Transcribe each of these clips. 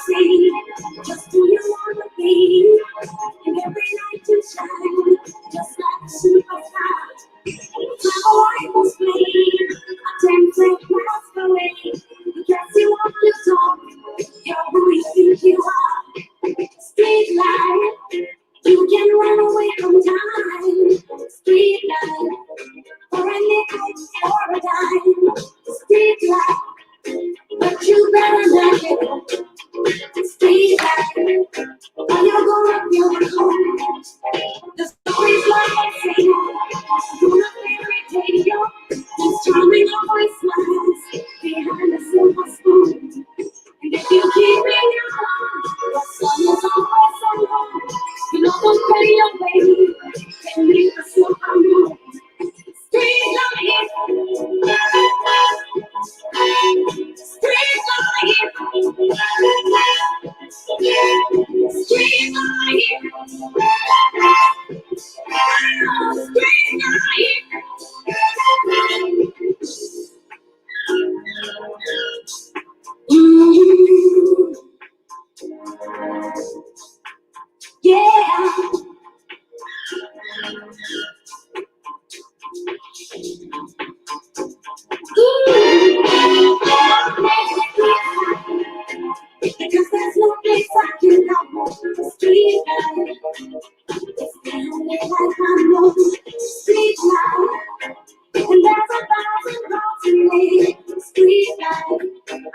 see just who you wanna be. And every night you shine, just like a superstar. My life was playing, a tempting masquerade. Because you want to talk, you're who you think you are. Street life, you can run away from time. Street life, for a nickel or a dime. Street life, but you better let it. Street life, or you're gonna feel the cold. The story's like a singer, do not irritate you. He's charming, always smiles behind the silver spoon. And if you keep in your heart, the sun is always on home. You know won't pay your way, can leave the silver moon. Street life, street life, street yeah. Because there's no place I can go. Street life, it's the only life I know. Street life, and there's 1,000 roads to make. Street life,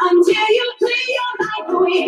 until you clear your life away.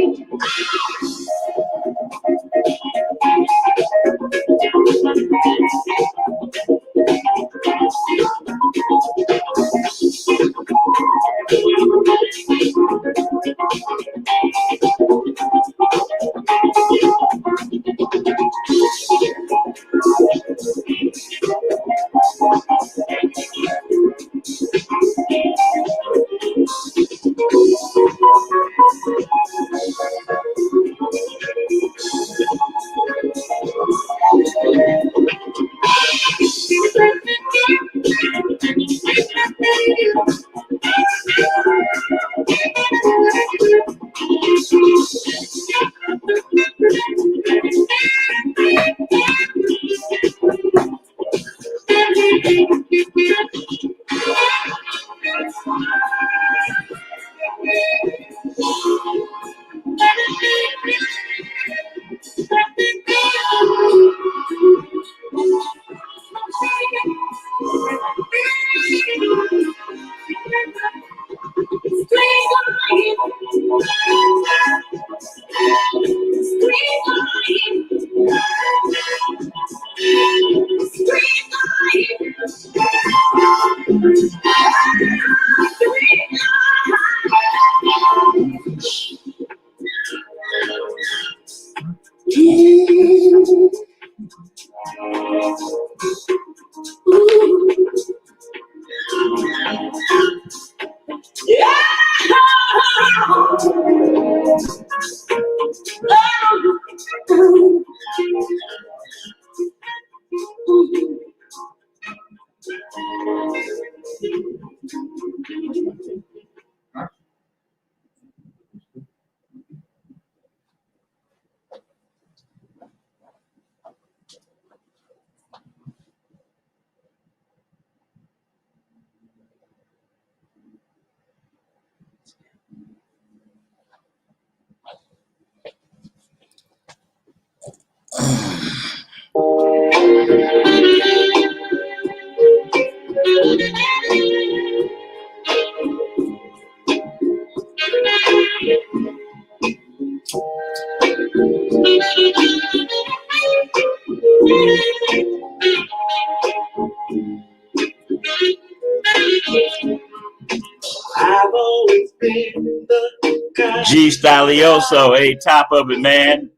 G Stylioso, a top of it, man.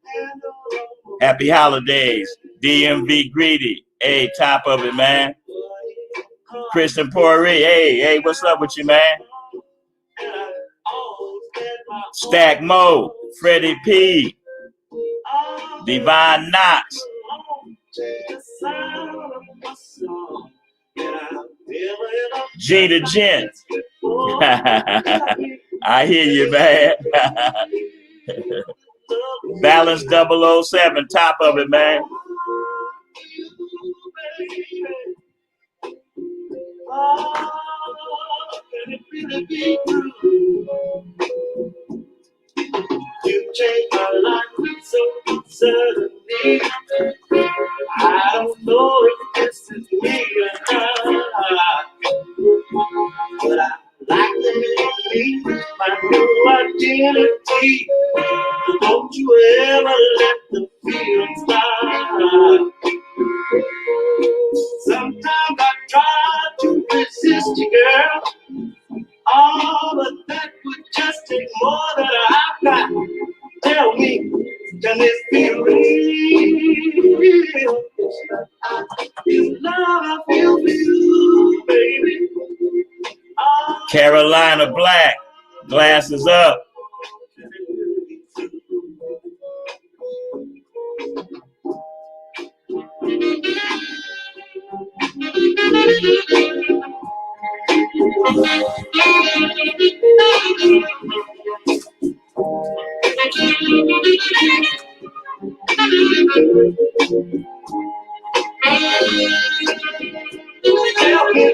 Happy holidays. DMV Greedy, a top of it, man. Christian Pori, hey, what's up with you, man? Stack Mo, Freddie P, Divine Knox. G the Gent. I hear you, man. Balance 007, top of it, man. You changed my life so suddenly. I don't know if this is me or not, but I like to be my new identity. So don't you ever let the feelings stop. Sometimes I try to resist you, girl. Oh, but that would just take more than I've got. Tell me, can this be real? This love I feel for you, baby. Oh, Carolina Black, glasses up.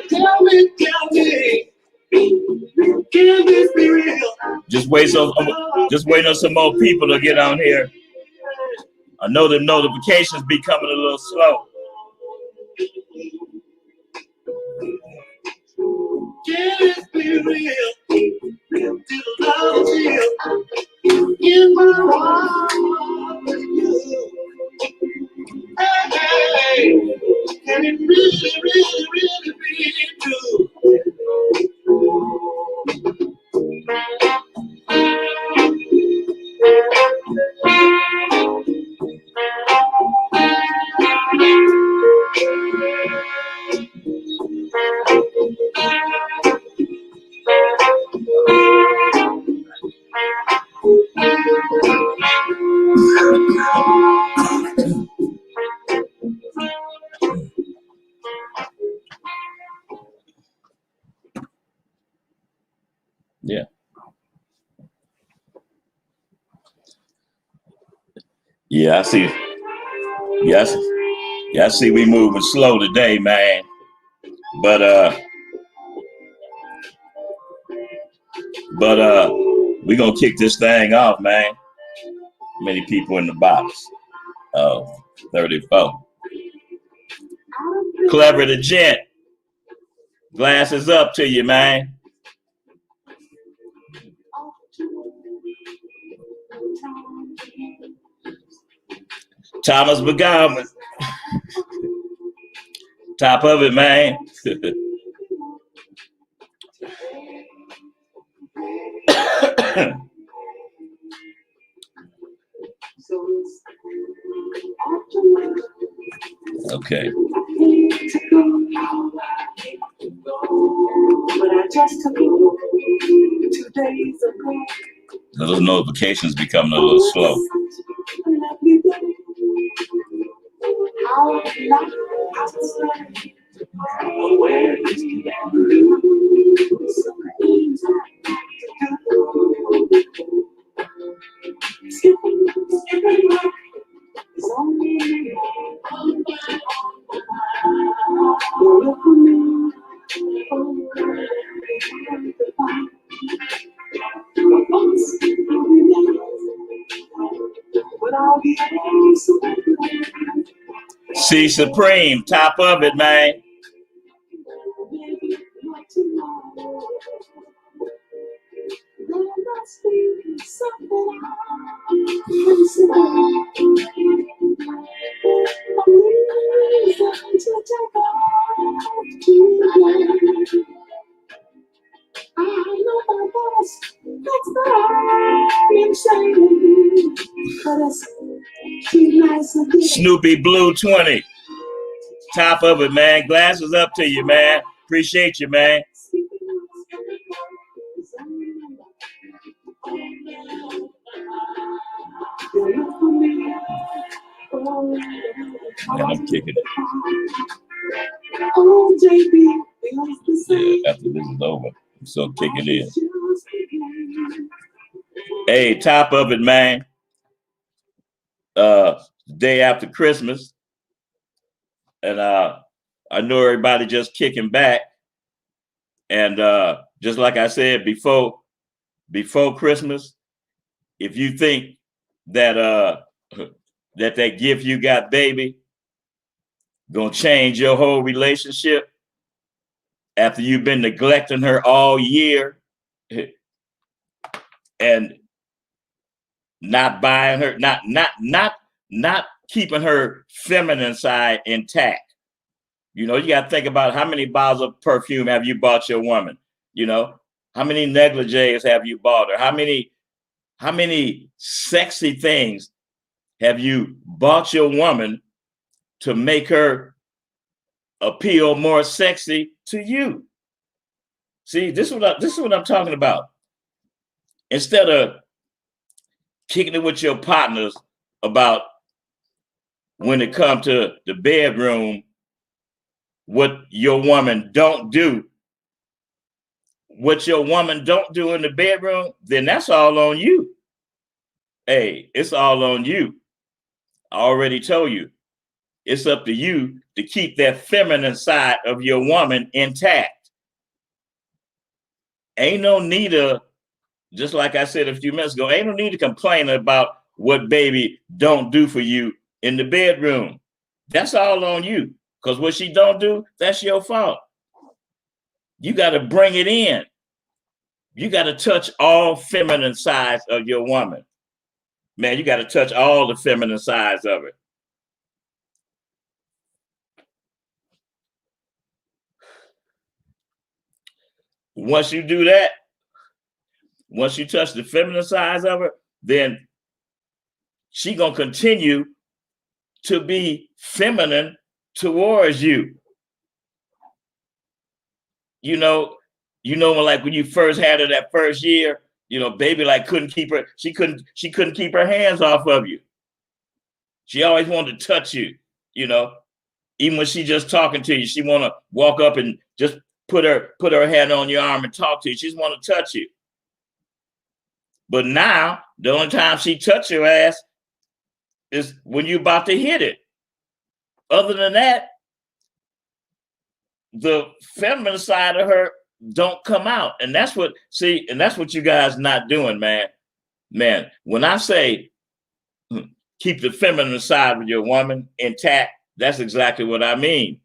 tell me, can this be real? Just waiting on some more people to get on here. I know the notifications be coming a little slow. Can this be real? Till love you in my heart with you. Hey, can it really be true? Yeah. Yeah, I see. Yes. Yeah, I see we moving slow today, man. But we gonna kick this thing off, man. Many people in the box. Oh, 34. Clever the Gent. Glasses up to you, man. Thomas McGowan. Top of it, man. Okay. Those notifications becoming a little slow. C Supreme, top of it, man. Snoopy Blue 20. Top of it, man. Glasses up to you, man. Appreciate you, man. Man, I'm kicking it. Yeah, after this is over, I'm still kicking in. Hey, top of it, man. Day after Christmas, and I know everybody just kicking back. And just like I said before Christmas, if you think that that gift you got, baby, gonna change your whole relationship after you've been neglecting her all year and not buying her, not keeping her feminine side intact. You know, you got to think about how many bottles of perfume have you bought your woman? You know, how many negligees have you bought her? How many sexy things have you bought your woman to make her appeal more sexy to you? See, this is what I'm talking about. Instead of kicking it with your partners about when it comes to the bedroom, what your woman don't do, what your woman don't do in the bedroom, then that's all on you. Hey, it's all on you. I already told you. It's up to you to keep that feminine side of your woman intact. Ain't no need to, just like I said a few minutes ago, ain't no need to complain about what baby don't do for you in the bedroom. That's all on you. Because what she don't do, that's your fault. You got to bring it in. You got to touch all feminine sides of your woman. Man, you got to touch all the feminine sides of it. Once you do that, once you touch the feminine sides of it, then she gonna continue to be feminine towards you. You know, like when you first had her that first year, you know, baby like she couldn't keep her hands off of you. She always wanted to touch you, you know. Even when she just talking to you, she want to walk up and just put her hand on your arm and talk to you. She just want to touch you. But now, the only time she touch your ass is when you're about to hit it. Other than that, the feminine side of her don't come out. And that's what you guys not doing, man. Man, when I say keep the feminine side of your woman intact, that's exactly what I mean.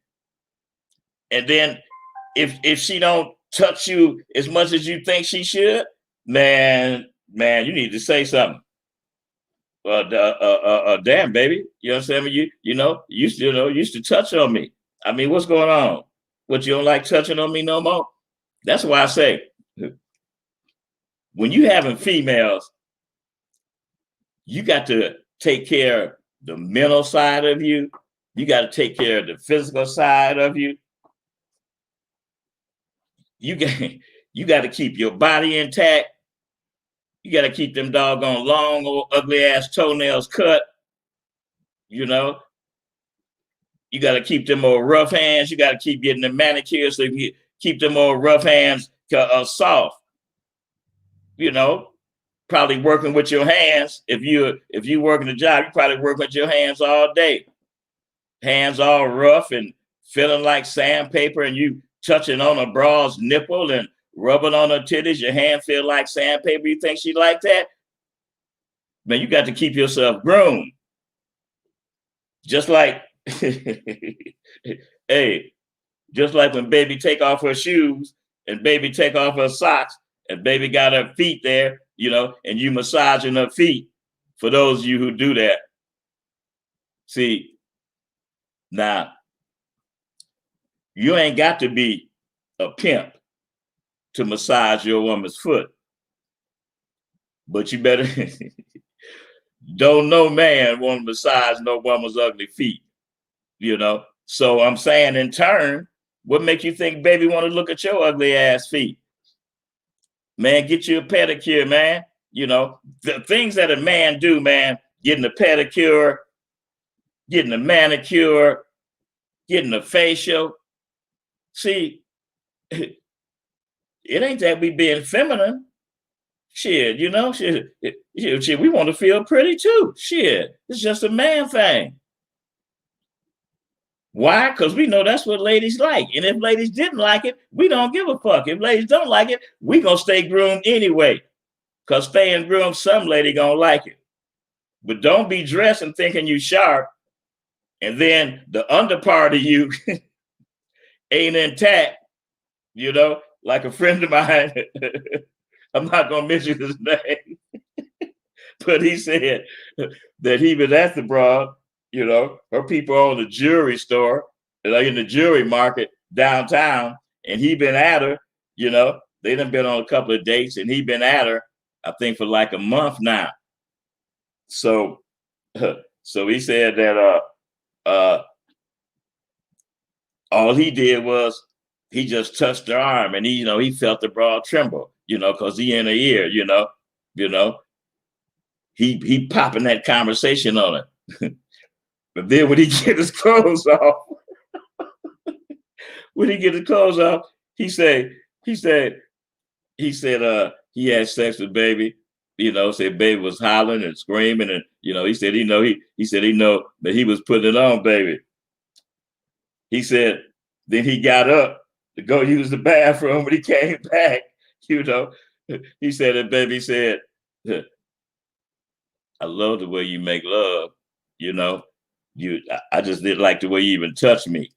And then if she don't touch you as much as you think she should, man, you need to say something. Damn, baby, you understand me? You used to touch on me. I mean, what's going on? What, you don't like touching on me no more? That's why I say, when you having females, you got to take care of the mental side of you. You got to take care of the physical side of you. You got to keep your body intact. You got to keep them doggone long, old, ugly ass toenails cut. You know, you got to keep them old rough hands. You got to keep getting them manicures so you keep them old rough hands soft. You know, probably working with your hands. If you working a job, you probably work with your hands all day. Hands all rough and feeling like sandpaper, and you touching on a bra's nipple and rubbing on her titties. Your hand feel like sandpaper. You think she like that? Man, you got to keep yourself groomed. Just like, hey, just like when baby take off her shoes and baby take off her socks and baby got her feet there, you know, and you massaging her feet. For those of you who do that, see, now, you ain't got to be a pimp to massage your woman's foot, but you better don't no man want to massage no woman's ugly feet, you know? So I'm saying, in turn, what make you think baby want to look at your ugly ass feet? Man, get you a pedicure, man. You know, the things that a man do, man, getting a pedicure, getting a manicure, getting a facial. See, it ain't that we being feminine. Shit, you know, shit, we want to feel pretty too. Shit, it's just a man thing. Why? Because we know that's what ladies like. And if ladies didn't like it, we don't give a fuck. If ladies don't like it, we gonna stay groomed anyway. Because staying groomed, some lady gonna like it. But don't be dressing thinking you sharp, and then the under part of you ain't intact, you know, like a friend of mine. I'm not gonna mention his name, but he said that he was at the broad, you know, her people own the jewelry store, like in the jewelry market downtown, and he been at her, you know, they done been on a couple of dates, and he been at her, I think, for like a month now. So he said that all he did was he just touched her arm, and he felt the broad tremble, because he in her ear, he popping that conversation on it. But then when he get his clothes off, he said he had sex with baby, said baby was hollering and screaming, and he said he know that he was putting it on baby. He said then he got up to go use the bathroom. When he came back, he said that baby said, I love the way you make love, I just didn't like the way you even touched me.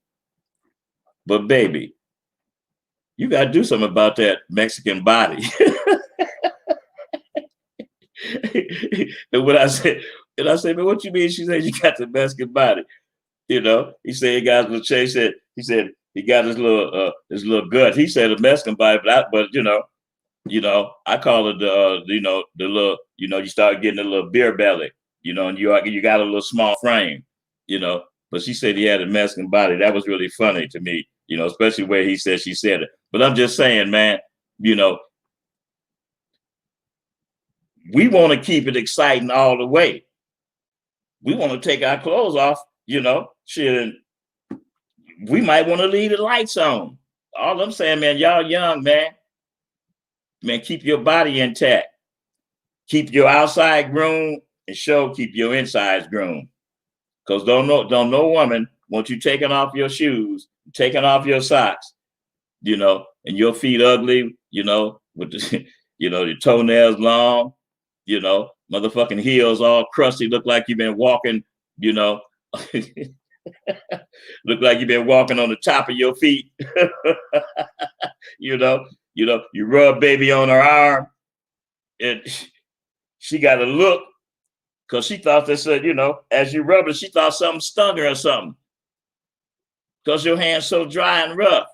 But baby, you got to do something about that Mexican body. And when I said, man, what you mean? She said, you got the Mexican body. He said he got his little he said he got his little gut. He said a Mexican body, but I call it the little, you start getting a little beer belly, and you got a little small frame, but she said he had a Mexican body. That was really funny to me, especially where he said she said it. But I'm just saying, man, we want to keep it exciting all the way. We want to take our clothes off, shit. We might want to leave the lights on. All I'm saying, man, y'all young, man. Man, keep your body intact. Keep your outside groomed and keep your insides groomed. Because don't no woman want you taking off your shoes, taking off your socks, and your feet ugly, with the, the toenails long, motherfucking heels all crusty, look like you've been walking, look like you've been walking on the top of your feet. You rub baby on her arm, and she got a look because she thought they said, as you rub it, she thought something stung her or something. Because your hand's so dry and rough.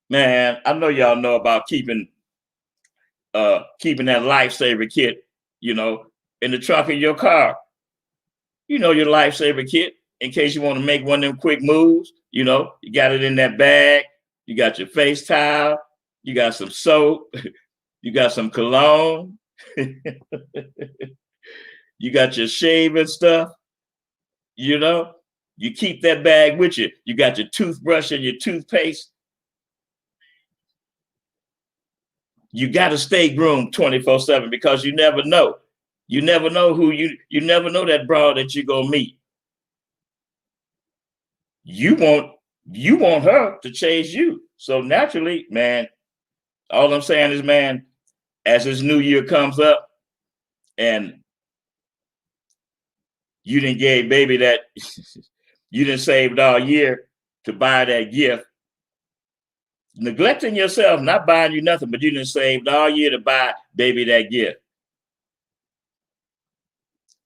Man, I know y'all know about keeping that lifesaver kit, in the trunk of your car. Your lifesaver kit, in case you want to make one of them quick moves, you got it in that bag. You got your face towel, you got some soap, you got some cologne, you got your shaving stuff, you keep that bag with you. You got your toothbrush and your toothpaste. You got to stay groomed 24/7 because you never know. You never know who you never know that broad that you're going to meet. You want her to chase you. So naturally, man, all I'm saying is, man, as this new year comes up and you didn't give baby that, you didn't saved all year to buy that gift, neglecting yourself, not buying you nothing, but you didn't saved all year to buy baby that gift.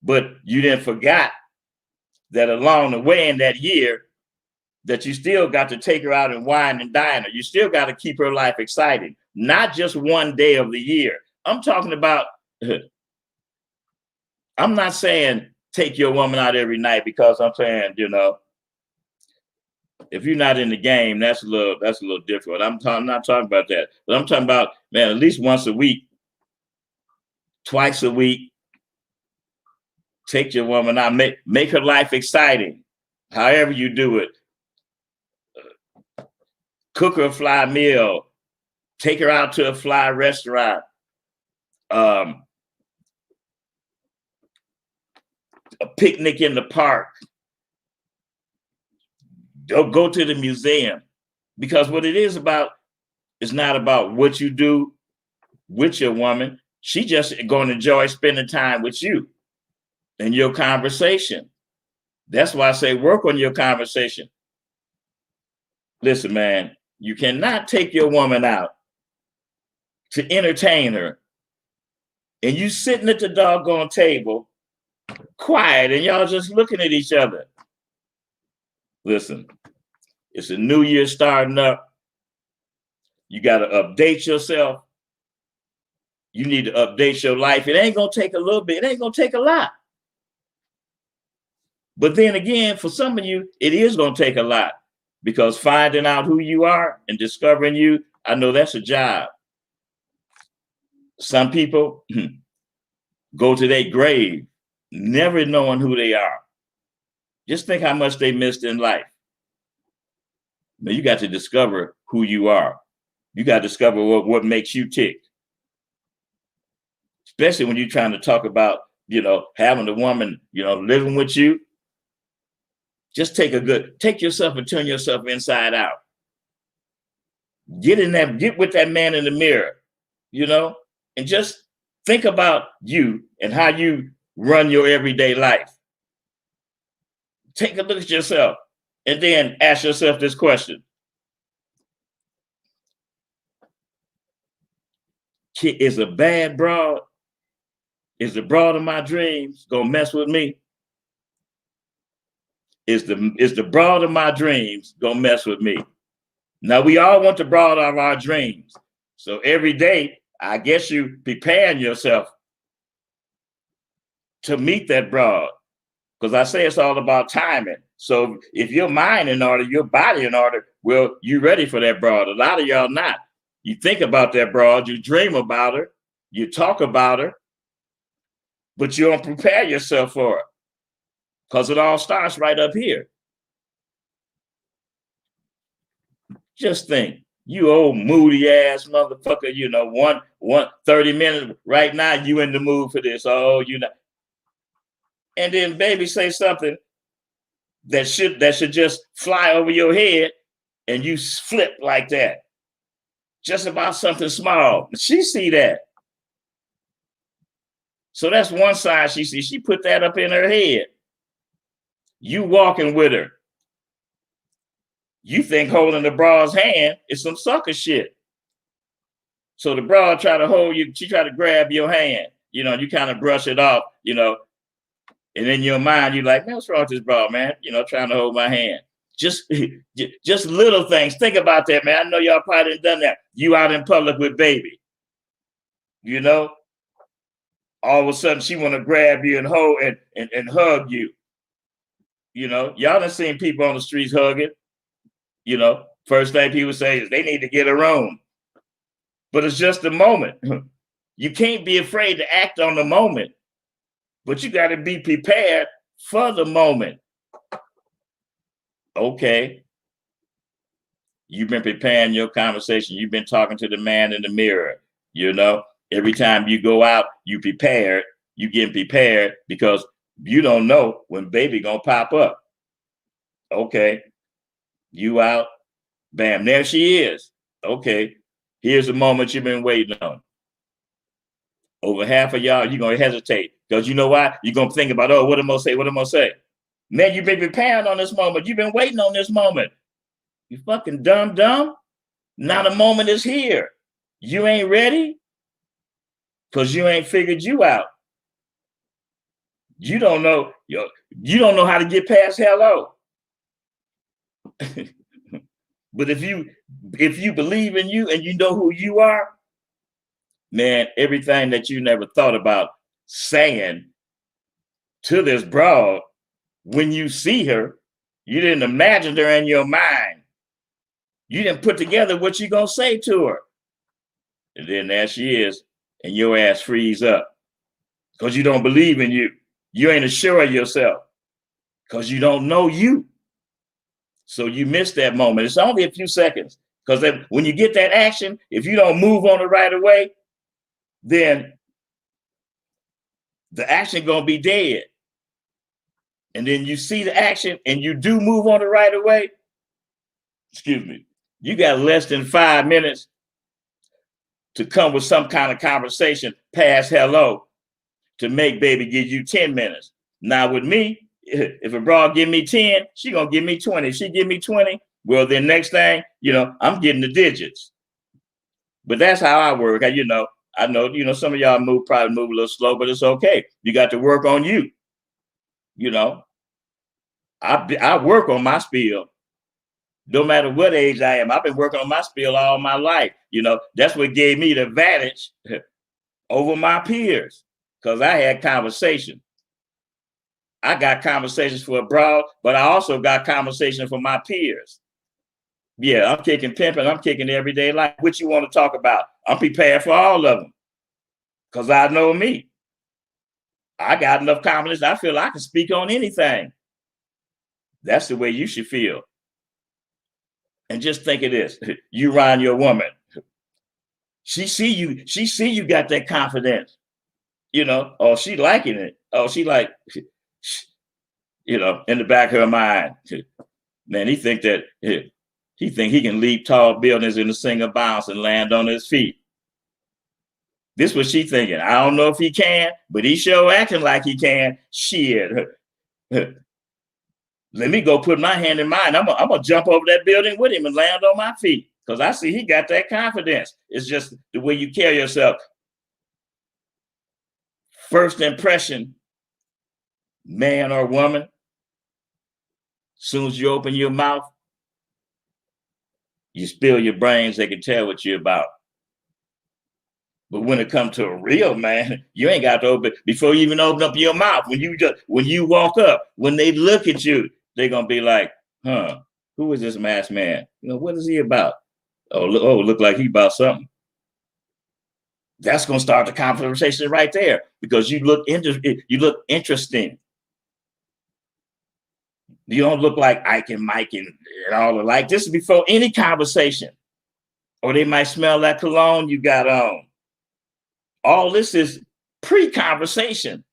But you didn't forgot that along the way in that year, that you still got to take her out and wine and dine her. You still got to keep her life exciting, not just one day of the year. I'm talking about, I'm not saying take your woman out every night, because I'm saying, if you're not in the game, that's a little different. I'm not talking about that, but I'm talking about, man, at least once a week, twice a week, take your woman out, make her life exciting, however you do it. Cook her a fly meal, Take her out to a fly restaurant. A picnic in the park. Go to the museum. Because what it is about is not about what you do with your woman. She just going to enjoy spending time with you and your conversation. That's why I say work on your conversation. Listen, man, you cannot take your woman out to entertain her and you sitting at the doggone table quiet and y'all just looking at each other. Listen, it's a new year starting up. You got to update yourself. You need to update your life. It ain't going to take a little bit. It ain't going to take a lot. But then again, for some of you, it is going to take a lot because finding out who you are and discovering you, I know that's a job. Some people go to their grave never knowing who they are. Just think how much they missed in life. Now you got to discover who you are. You got to discover what makes you tick. Especially when you're trying to talk about, having a woman, living with you. Just take yourself and turn yourself inside out. Get with that man in the mirror, and just think about you and how you run your everyday life. Take a look at yourself and then ask yourself this question. Is a bad broad, is the broad of my dreams gonna mess with me? Is the broad of my dreams gonna mess with me? Now we all want the broad of our dreams. So every day, I guess you preparing yourself to meet that broad. Because I say it's all about timing. So if your mind in order, your body in order, well, you ready for that broad. A lot of y'all not. You think about that broad, you dream about her, you talk about her, but you don't prepare yourself for it. Because it all starts right up here. Just think, you old moody ass motherfucker, 30 minutes right now, you in the mood for this. Oh, and then baby say something that should just fly over your head and you flip like that. Just about something small. She see that. So that's one side she sees. She put that up in her head. You walking with her. You think holding the broad's hand is some sucker shit. So the broad try to hold you, she try to grab your hand. You kind of brush it off, and in your mind, you're like, man, what's wrong with this broad, man? Trying to hold my hand. Just little things. Think about that, man. I know y'all probably done done that. You out in public with baby. All of a sudden she want to grab you and hold and hug you. Y'all done seen people on the streets hugging. First thing people say is they need to get a room. But it's just a moment. You can't be afraid to act on the moment, but you got to be prepared for the moment. Okay. You've been preparing your conversation. You've been talking to the man in the mirror. Every time you go out, you prepared. You getting prepared because you don't know when baby gonna pop up. Okay. You out. Bam, there she is. Okay. Here's the moment you've been waiting on. Over half of y'all, you're going to hesitate. Because you know why? You're going to think about, oh, what am I going to say? What am I going to say? Man, you've been preparing on this moment. You've been waiting on this moment. You fucking dumb. Now the moment is here. You ain't ready because you ain't figured you out. You don't know. You don't know how to get past hello. But if you believe in you and you know who you are, man, everything that you never thought about saying to this broad, when you see her, you didn't imagine her in your mind. You didn't put together what you're going to say to her. And then there she is, and your ass frees up because you don't believe in you. You ain't assured yourself because you don't know you. So you miss that moment. It's only a few seconds. Because when you get that action, if you don't move on it right away, then the action gonna be dead. And then you see the action and you do move on it right away. Excuse me. You got less than 5 minutes to come with some kind of conversation past hello to make baby give you 10 minutes. Now with me, if a broad give me 10, she gonna give me 20. If she give me 20, well, then next thing, I'm getting the digits. But that's how I work. I know, some of y'all probably move a little slow, but it's okay. You got to work on you. I work on my spiel. No matter what age I am, I've been working on my spiel all my life. That's what gave me the advantage over my peers, because I had conversation. I got conversations for abroad, but I also got conversation for my peers. Yeah, I'm kicking pimping. I'm kicking everyday life. What you want to talk about? I'm prepared for all of them because I know me. I got enough confidence. I feel I can speak on anything. That's the way you should feel. And just think of this. You around your woman. She see you got that confidence. Oh, she liking it. Oh, she like, in the back of her mind, man, he think he can leap tall buildings in a single bounce and land on his feet. This is what she thinking. I don't know if he can, but he sure acting like he can. Shit. Let me go put my hand in mine. I'm gonna jump over that building with him and land on my feet, because I see he got that confidence. It's just the way you carry yourself. First impression, man or woman, soon as you open your mouth, you spill your brains, they can tell what you're about. But when it comes to a real man, you ain't got to open before you even open up your mouth. When you walk up, when they look at you, they're gonna be like, who is this masked man? What is he about? Look like he about something. That's gonna start the conversation right there, because you look interesting. You don't look like Ike and Mike and all alike. This is before any conversation. Or they might smell that cologne you got on. All this is pre-conversation.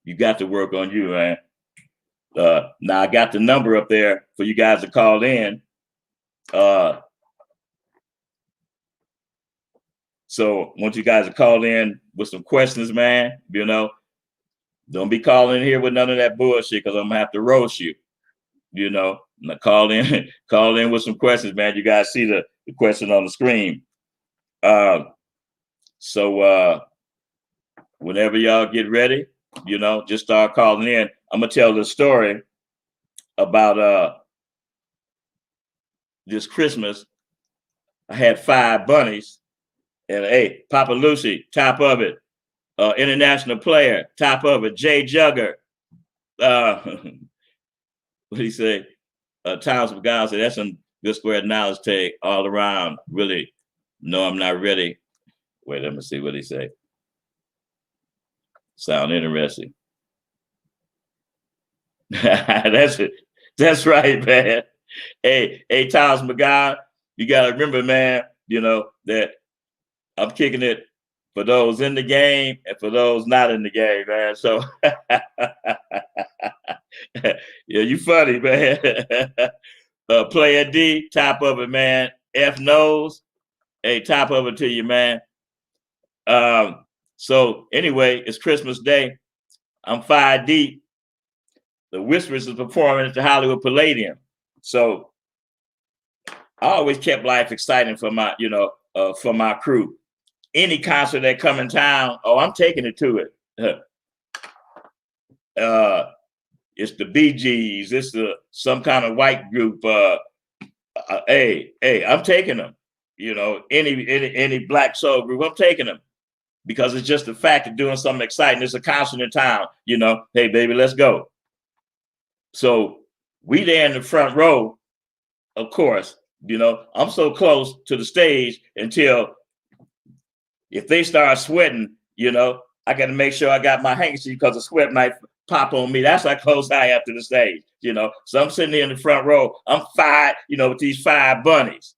You got to work on you, man. Now I got the number up there for you guys to call in. So once you guys are called in with some questions, man, don't be calling in here with none of that bullshit, because I'm gonna have to roast you. Now call in with some questions, man. You guys see the question on the screen. So whenever y'all get ready, just start calling in. I'm gonna tell the story about this Christmas. I had 5 bunnies, and hey, Papa Lucy, top of it. International player, top of it, Jay Jugger. What do you say? Thomas McGowan said, that's some good square knowledge take all around. Really, no, I'm not ready. Wait, let me see what he say. Sound interesting. That's it. That's right, man. Hey, Thomas McGowan, you gotta remember, man, that I'm kicking it for those in the game and for those not in the game, man. So yeah, you funny, man. Player D, top of it, man. F knows. Hey, top of it to you, man. So anyway, it's Christmas Day. I'm 5 deep. The Whispers is performing at the Hollywood Palladium. So I always kept life exciting for my, for my crew. Any concert that come in town, I'm taking it to it. It's the Bee Gees. It's some kind of white group. Hey, I'm taking them. Any black soul group, I'm taking them, because it's just the fact of doing something exciting. It's a concert in town. Hey, baby, let's go. So we there in the front row, of course. I'm so close to the stage until if they start sweating, I got to make sure I got my handkerchief, because the sweat might pop on me. That's how close I am to the stage, you know. So I'm sitting here in the front row. I'm five, you know, with these 5 bunnies.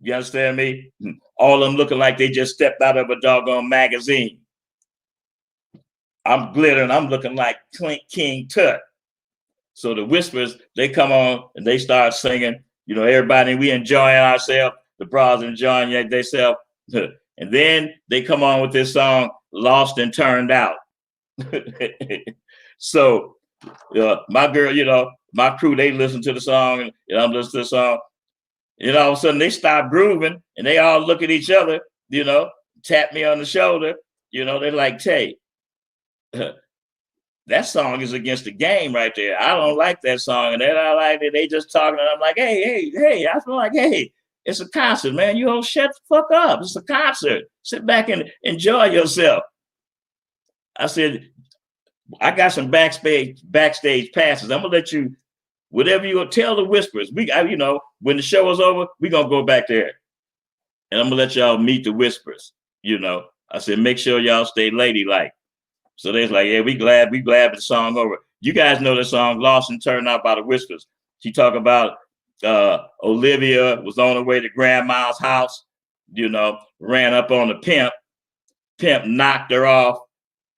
You understand me? All of them looking like they just stepped out of a doggone magazine. I'm glittering. I'm looking like King Tut. So the Whispers, they come on and they start singing. You know, everybody, we enjoying ourselves. The bras enjoying themselves. And then they come on with this song, Lost and Turned Out. So my girl, you know, my crew, they listen to the song and I'm listening to the song. And all of a sudden they stop grooving and they all look at each other, you know, tap me on the shoulder. You know, they're like, Tay, that song is against the game right there. I don't like that song. And then I like it. They just talking. And I'm like, hey. I feel like, hey, it's a concert, man. You all shut the fuck up. It's a concert. Sit back and enjoy yourself. I said, I got some backstage passes. I'm gonna let you, whatever you gonna tell the Whispers. You know, when the show is over, we gonna go back there, and I'm gonna let y'all meet the Whispers. You know, I said, make sure y'all stay ladylike. So they're like, yeah, we glad the song over. You guys know the song "Lost and Turned Out" by the Whispers. She talk about Olivia was on her way to grandma's house. You know, ran up on the pimp. Pimp knocked her off.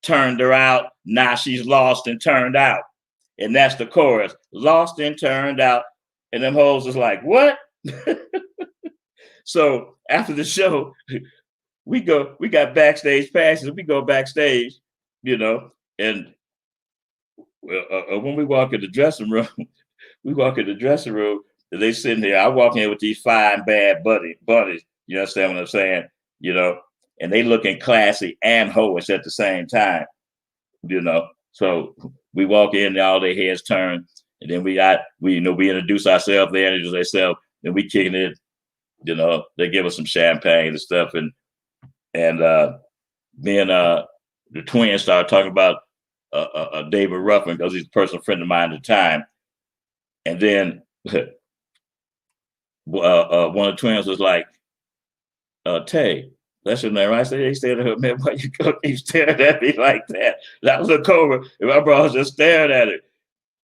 Turned her out. Now she's lost and turned out. And that's the chorus. Lost and turned out. And them hoes is like, what? So after the show, we got backstage passes. We go backstage, you know, and when we walk in the dressing room, and they sitting there. I walk in with these fine, bad buddies. You understand what I'm saying? You know, and they looking classy and hoish at the same time, you know. So we walk in, and all their heads turn, and then we introduce ourselves, they introduce themselves, and we kicking it, you know. They give us some champagne and stuff, and then the twins started talking about David Ruffin because he's a personal friend of mine at the time, and then one of the twins was like, Tay. That's your name, right? They said to her, man, why you keep staring at me like that? That was a cobra. And my bro was just staring at her,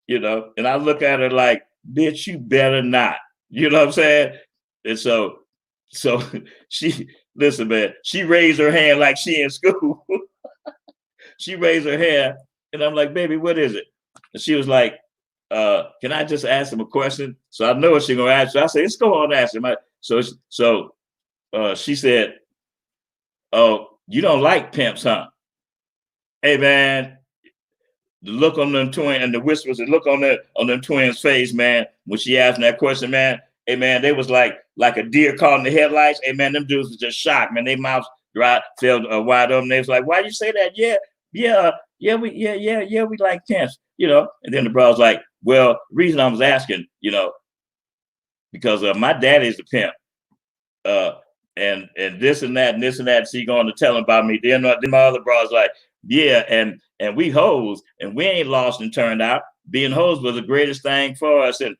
you know. And I look at her like, bitch, you better not. You know what I'm saying? And so she, listen, man, she raised her hand like she in school. She raised her hand, and I'm like, baby, what is it? And she was like, can I just ask him a question? So I know what she's gonna ask. So I said, let's go on and ask him. So she said, oh, you don't like pimps, huh? Hey, man, the look on them twins and the Whispers, the look on them twins' face, man, when she asked that question, man, hey, man, they was like a deer caught in the headlights. Hey, man, them dudes was just shocked, man. Their mouths fell wide open. They was like, why you say that? We like pimps, you know. And then the bro was like, well, the reason I was asking, you know, because my daddy's a pimp. And this and that and this and that. She going to tell him about me. Then my other bro's like, yeah, and we hoes, and we ain't lost and turned out. Being hoes was the greatest thing for us. And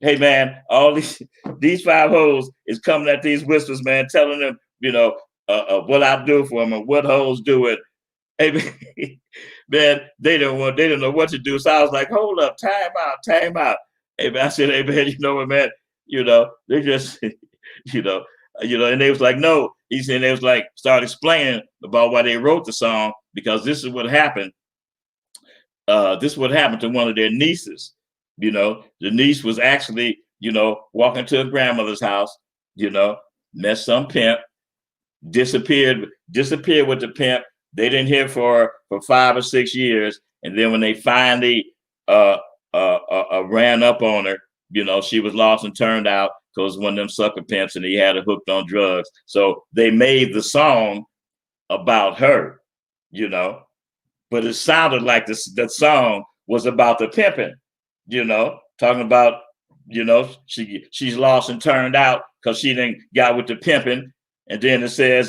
hey, man, all these 5 hoes is coming at these Whispers, man, telling them, you know, what I do for them and what hoes do it. Hey, man, they don't know what to do. So I was like, hold up, time out. Hey, man, I said, hey, man, you know what, man, you know, they just, you know, and they was like, no. He said they was like, start explaining about why they wrote the song, because this is what happened. This is what happened to one of their nieces. You know, the niece was actually, you know, walking to her grandmother's house, you know, met some pimp, disappeared with the pimp. They didn't hear for 5 or 6 years. And then when they finally ran up on her, you know, she was lost and turned out. Because one of them sucker pimps and he had her hooked on drugs. So they made the song about her, you know, but it sounded like that song was about the pimping, you know, talking about, you know, she's lost and turned out because she didn't got with the pimping. And then it says,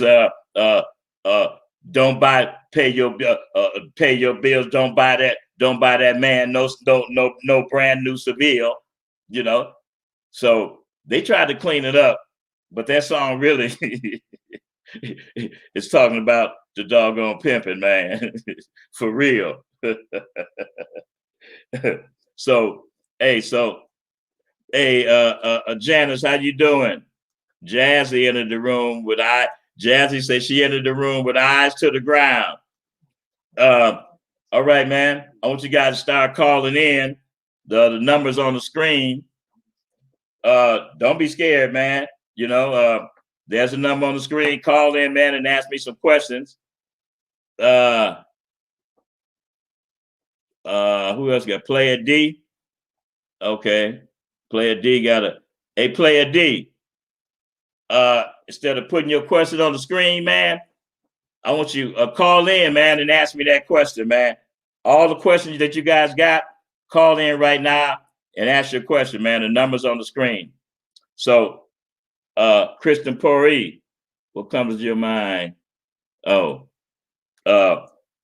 don't pay your bills. Don't buy that man. No brand new Seville, you know. So they tried to clean it up, but that song really is talking about the doggone pimping, man. For real. So, hey, Janice, how you doing? Jazzy entered the room with Jazzy said she entered the room with eyes to the ground. All right, man. I want you guys to start calling in. The numbers on the screen. Don't be scared, man. You know, there's a number on the screen. Call in, man, and ask me some questions. Who else got Player D? Okay. Player D got a Player D. Instead of putting your question on the screen, man, I want you call in, man, and ask me that question, man. All the questions that you guys got, call in right now and ask your question, man. The number's on the screen. So, Kristen Pori, what comes to your mind? Oh,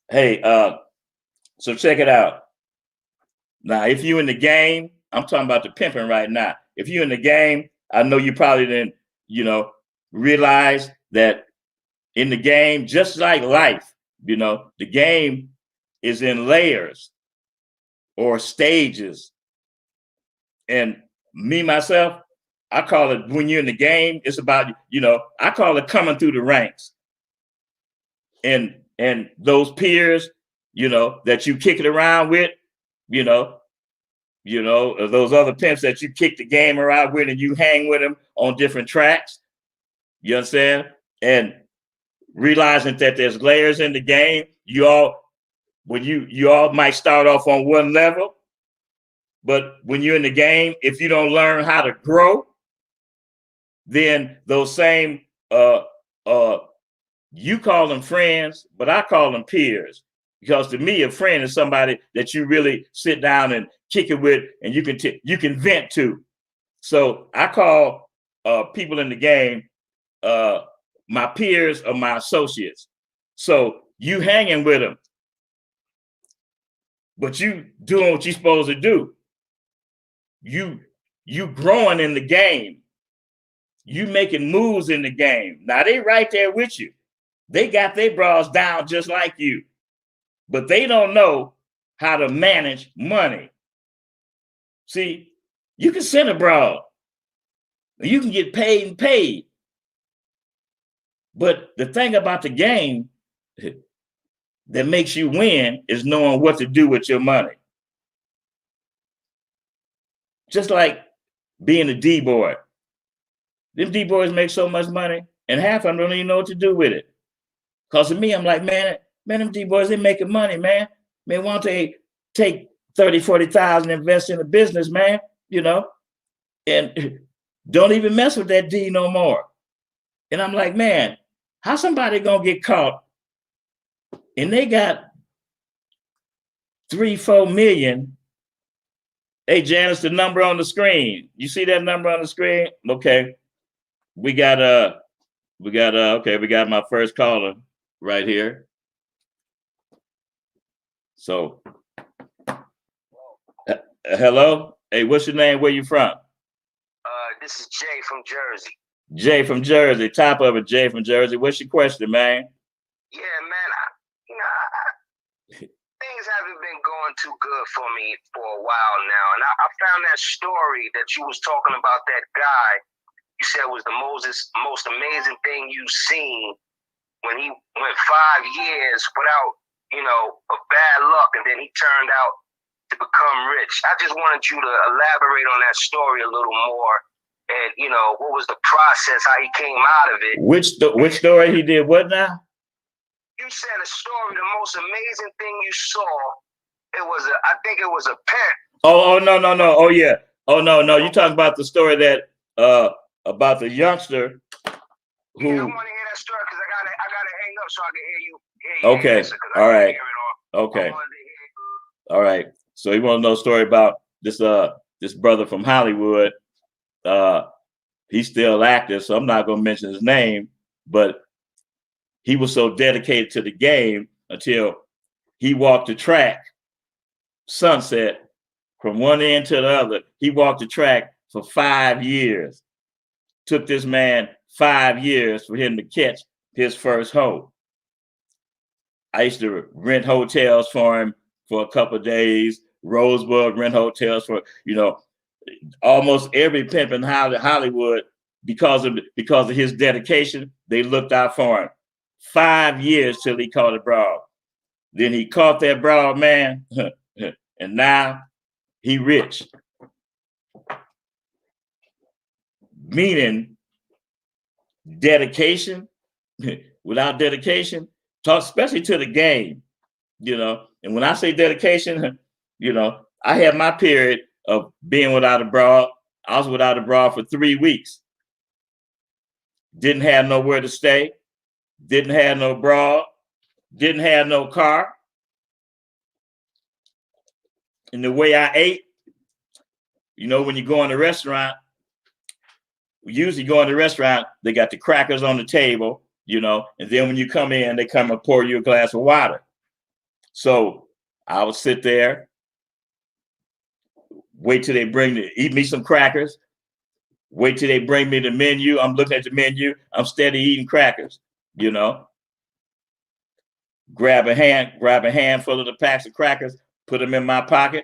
hey, so check it out. Now, if you in the game, I'm talking about the pimping right now. If you're in the game, I know you probably didn't, realize that in the game, just like life, the game is in layers or stages. And me, myself, I call it when you're in the game, it's about, I call it coming through the ranks. And those peers, that you kick it around with, those other pimps that you kick the game around with and you hang with them on different tracks. You understand? And realizing that there's layers in the game, you all might start off on one level, but when you're in the game, if you don't learn how to grow, then those same you call them friends, but I call them peers. Because to me, a friend is somebody that you really sit down and kick it with, and you can vent to. So I call people in the game my peers or my associates. So you hanging with them, but you doing what you're supposed to do. You growing in the game. You making moves in the game. Now they right there with you. They got their bras down just like you, but they don't know how to manage money. See, you can send a bra. You can get paid and paid. But the thing about the game that makes you win is knowing what to do with your money. Just like being a D-boy. Them D-boys make so much money, and half of them don't even know what to do with it. Because to me, I'm like, man, them D-boys, they making money, man. Man, why don't they take 30, 40,000, invest in a business, man, and don't even mess with that D no more. And I'm like, man, how somebody gonna get caught and they got 3-4 million? Hey, Janice, the number on the screen. You see that number on the screen? Okay. We got my first caller right here. So, hello. Hey, what's your name? Where you from? This is Jay from Jersey. Jay from Jersey. Top of it, Jay from Jersey. What's your question, man? Yeah, man. Things haven't been going too good for me for a while now, and I found that story that you was talking about. That guy you said was the most amazing thing you've seen when he went 5 years without, a bad luck, and then he turned out to become rich. I just wanted you to elaborate on that story a little more, and what was the process, how he came out of it. Which story he did what now? You said a story, the most amazing thing you saw. I think it was a pimp. Oh no. Oh yeah. Oh no. You talking about the story that about the youngster who. Yeah, I want to hear that story because I gotta hang up so I can hear you. Okay. All right. Okay. All right. So you want to know a story about this brother from Hollywood. He's still active, so I'm not gonna mention his name, but he was so dedicated to the game until he walked the track, Sunset, from one end to the other. He walked the track for 5 years. Took this man 5 years for him to catch his first hoe. I used to rent hotels for him for a couple of days. Rosebud rent hotels for, almost every pimp in Hollywood, because of his dedication, they looked out for him. 5 years till he caught a broad. Then he caught that broad, man, and now he rich. Meaning dedication. Without dedication, talk especially to the game, And when I say dedication, I had my period of being without a broad. I was without a broad for 3 weeks. Didn't have nowhere to stay. Didn't have no broad. Didn't have no car. And the way I ate, when you go in a restaurant, we usually go in the restaurant, they got the crackers on the table, and then when you come in, they come and pour you a glass of water. So I would sit there, wait till they eat me some crackers, wait till they bring me the menu. I'm looking at the menu. I'm steady eating crackers, grab a handful of the packs of crackers, put them in my pocket,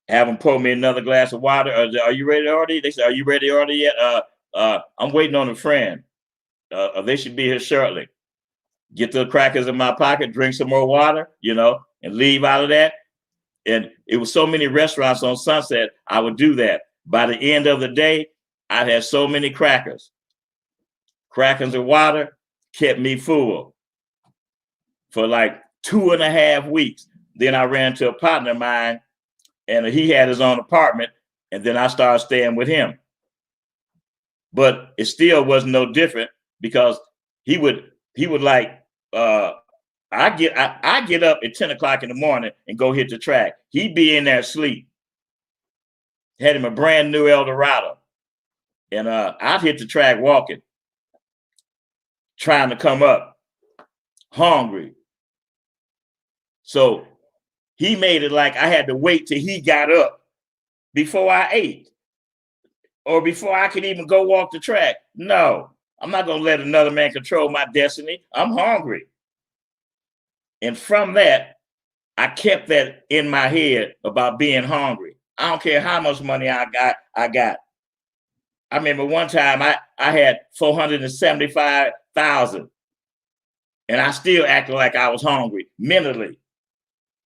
have them pour me another glass of water. Are you ready to order? They say, are you ready to order yet? I'm waiting on a friend. They should be here shortly. Get the crackers in my pocket, drink some more water, and leave out of that. And it was so many restaurants on Sunset, I would do that. By the end of the day, I'd have so many crackers. Crackers and water kept me full for like 2.5 weeks. Then I ran to a partner of mine, and he had his own apartment, and then I started staying with him. But it still wasn't no different, because he would like, I get up at 10 o'clock in the morning and go hit the track. He'd be in there asleep. Had him a brand new Eldorado. And I'd hit the track walking, trying to come up, hungry. So he made it like I had to wait till he got up before I ate, or before I could even go walk the track. No, I'm not going to let another man control my destiny. I'm hungry. And from that, I kept that in my head about being hungry. I don't care how much money I got. I remember one time I had $475,000, and I still acted like I was hungry mentally,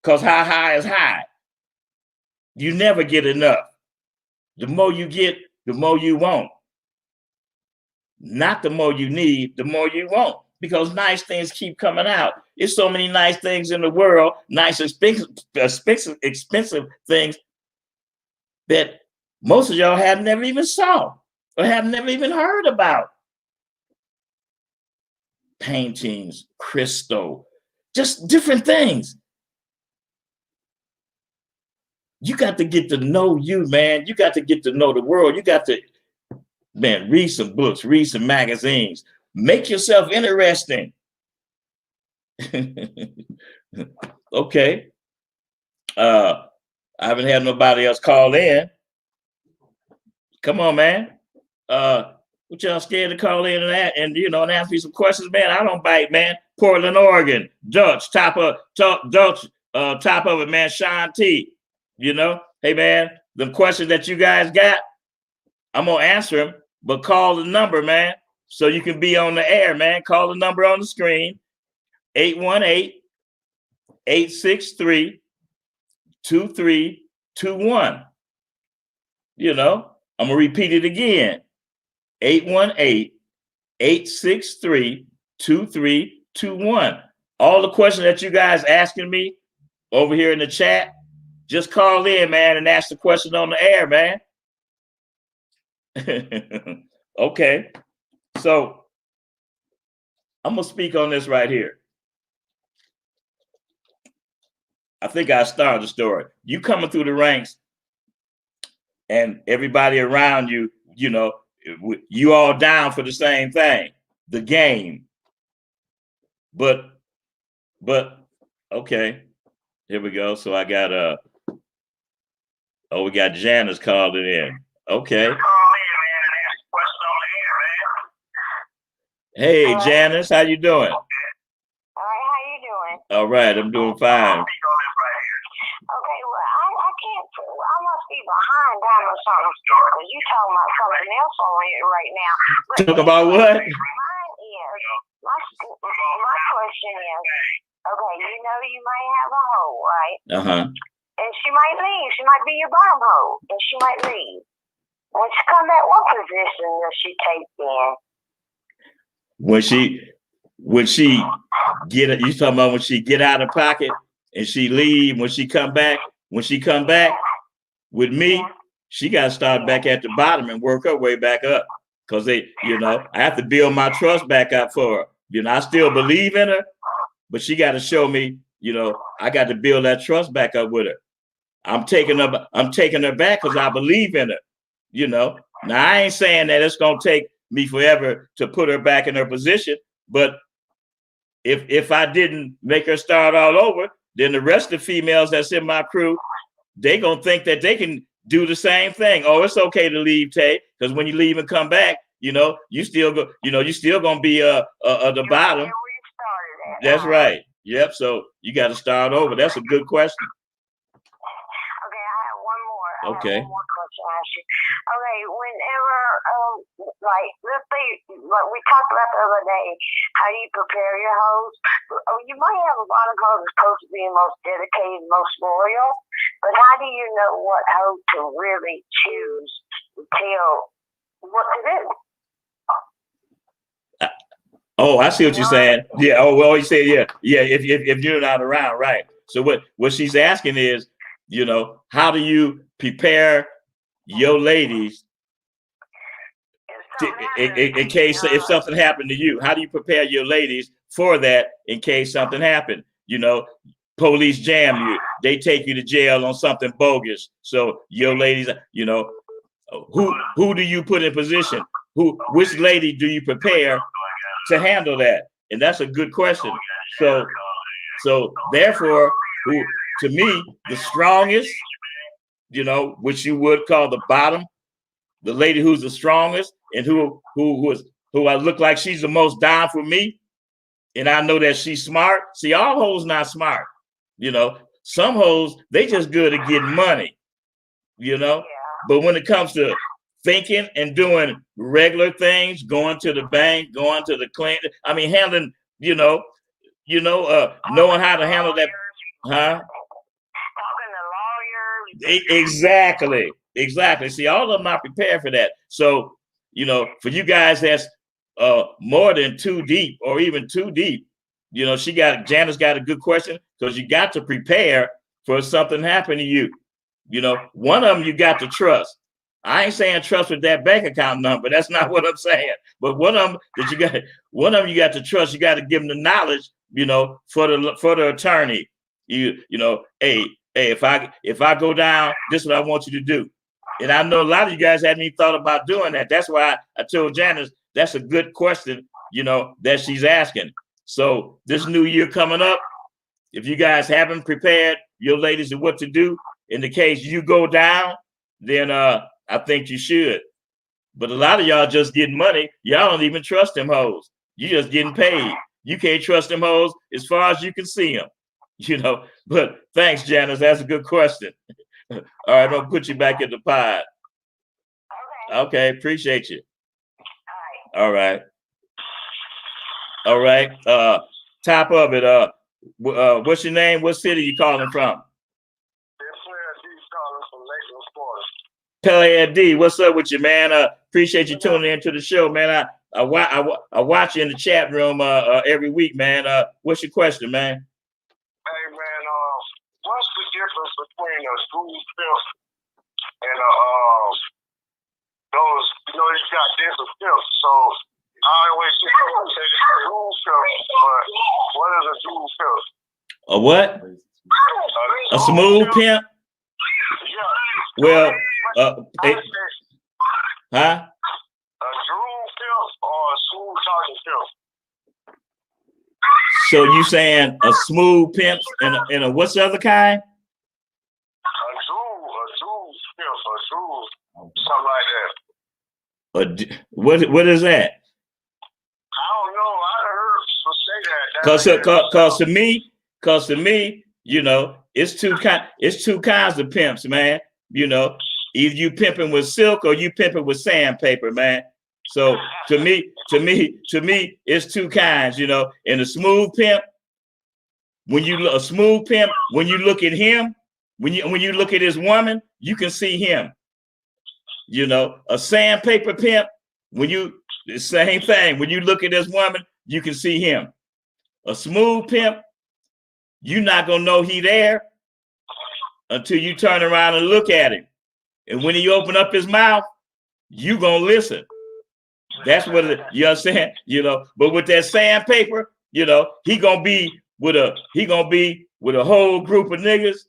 because how high is high? You never get enough. The more you get, the more you want. Not the more you need, the more you want, because nice things keep coming out. There's so many nice things in the world, nice, expensive things that most of y'all have never even saw or have never even heard about. Paintings, crystal, just different things. You got to get to know you, man. You got to get to know the world. You got to, man, read some books, read some magazines, make yourself interesting. Okay. I haven't had nobody else call in. Come on, man. What y'all scared to call in and ask me some questions, man? I don't bite, man. Portland, Oregon, Dutch, top of it, man. Sean T. Hey, man, the questions that you guys got, I'm gonna answer them, but call the number, man, so you can be on the air, man. Call the number on the screen, 818-863-2321. I'm gonna repeat it again, 818-863-2321. All the questions that you guys asking me over here in the chat, just call in, man, and ask the question on the air, man. Okay. So I'm going to speak on this right here. I think I started the story. You coming through the ranks and everybody around you, you all down for the same thing, the game. But okay, here we go. So I got we got Janice called it in. Okay. Hey, Janice, how you doing? All right, how you doing? All right, I'm doing fine. Okay, well, I can't, I must be behind time or something, because you talking about something else on here right now. But Talk about what? mine is, my question is, okay, you know you might have a hoe, right? Uh-huh. And she might leave. She might be your bottom hoe, and she might leave. When she come back, what position does she take then? When she get, you talking about when she get out of pocket and she leave, when she come back with me, she got to start back at the bottom and work her way back up. Cause I have to build my trust back up for her. I still believe in her, but she got to show me, I got to build that trust back up with her. I'm taking her back because I believe in her. Now I ain't saying that it's gonna take me forever to put her back in her position, but if I didn't make her start all over, then the rest of the females that's in my crew, they gonna think that they can do the same thing. Oh, it's okay to leave, Tay, because when you leave and come back, you still gonna be the bottom. That's right. Yep. So you got to start over. That's a good question. Okay, I have one more. Okay. One more question I ask you. Okay, whenever, like, let's say, like we talked about the other day, how you prepare your hoes. You might have a lot of hoes that's supposed to be the most dedicated, most loyal, but how do you know what hoe to really choose to tell what to do? Oh, I see what you're saying. Yeah. Oh, well, you say, yeah. If you're not around, right. So what she's asking is, how do you prepare your ladies in case if something happened to you? How do you prepare your ladies for that in case something happened? Police jam you, they take you to jail on something bogus. So your ladies, who do you put in position? Which lady do you prepare to handle that? And that's a good question. So therefore, to me, the strongest, which you would call the bottom, the lady who's the strongest and who I look like she's the most down for me, and I know that she's smart. See, all hoes not smart. Some hoes, they just good at getting money, but when it comes to thinking and doing regular things, going to the bank, going to the clinic, handling, knowing how to handle that, huh? Talking to lawyers. Exactly. See, all of them not prepared for that. So, for you guys that's more than too deep or even too deep, Janice got a good question, because you got to prepare for something happening to you. One of them you got to trust. I ain't saying trust with that bank account number. That's not what I'm saying. But one of them you got to trust. You got to give them the knowledge, for the attorney. Hey, if I go down, this is what I want you to do. And I know a lot of you guys hadn't even thought about doing that. That's why I told Janice that's a good question, that she's asking. So this new year coming up, if you guys haven't prepared your ladies of what to do in the case you go down, then I think you should. But a lot of y'all just getting money. Y'all don't even trust them hoes. You just getting paid. You can't trust them hoes as far as you can see them. But thanks, Janice. That's a good question. All right, I'm gonna put you back in the pod. Okay, appreciate you. All right. Top of it. What's your name? What city you calling from? Player D, what's up with you, man? Appreciate you tuning into the show, man. I watch you in the chat room every week, man. What's your question, man? Hey, man, what's the difference between a school pimp and those? You got different pimps, so I always say it's a school pimp, but what is a school pimp? A what? A smooth pimp? Yeah. Well, huh? A drool pimp or a smooth talking pimp? So you saying a smooth pimp and a what's the other kind? A drool pimp, a drool, something like that. What is that? I don't know. I heard people say that. Cause to me, Cause to me, you know, it's two kinds of pimps, man. You know, either you pimping with silk or you pimping with sandpaper, man. So to me, it's two kinds, you know. And a smooth pimp, when you look at him, when you look at his woman, you can see him. You know, a sandpaper pimp, the same thing. When you look at this woman, you can see him. A smooth pimp, you're not gonna know he there until you turn around and look at him. And when he open up his mouth, you gonna listen. That's what you understand, you know. But with that sandpaper, you know, he gonna be with a whole group of niggas,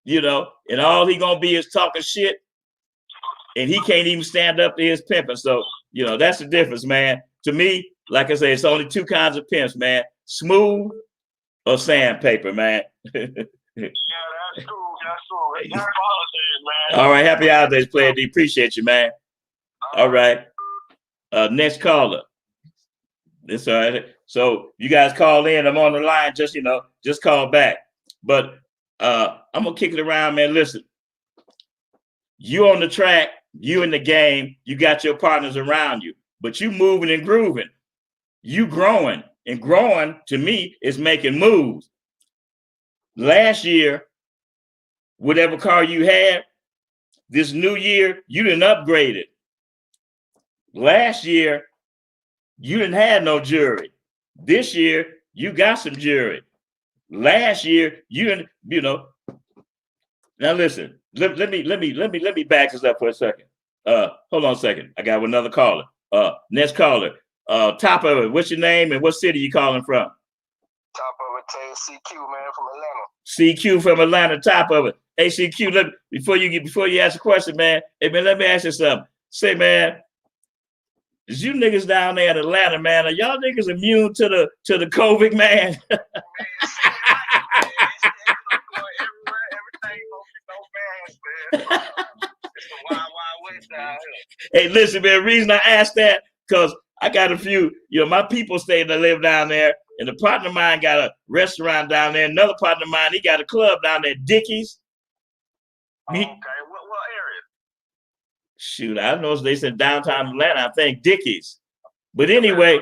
you know, and all he gonna be is talking shit, and he can't even stand up to his pimping. So, you know, that's the difference, man. To me, like I say, it's only two kinds of pimps, man: smooth or sandpaper, man. Yeah, that's cool. That's cool. Happy holidays, man. All right, happy holidays, Player D. Appreciate you, man. All right. Next caller. It's all right. So you guys call in. I'm on the line. Just call back. But I'm gonna kick it around, man. Listen, you on the track, you in the game, you got your partners around you, but you moving and grooving. You growing, and growing to me is making moves. Last year, whatever car you had, this new year, you didn't upgrade it. Last year, you didn't have no jewelry. This year, you got some jewelry. Last year, you didn't, you know. Now listen, let me back this up for a second. Hold on a second. I got another caller. Next caller. Top of it. What's your name and what city you calling from? Top of it, CQ, man, from Atlanta. CQ from Atlanta. Top of it. Hey, CQ. Before you ask a question, man. Hey, man, let me ask you something. Say, man, is you niggas down there in Atlanta, man? Are y'all niggas immune to the COVID, man? Hey, listen, man. The reason I asked that, because I got a few, you know, my people say they live down there, and a partner of mine got a restaurant down there. Another partner of mine, he got a club down there, Dickies. Okay, what area? Shoot, I don't know if they said downtown Atlanta. I think Dickies. But anyway,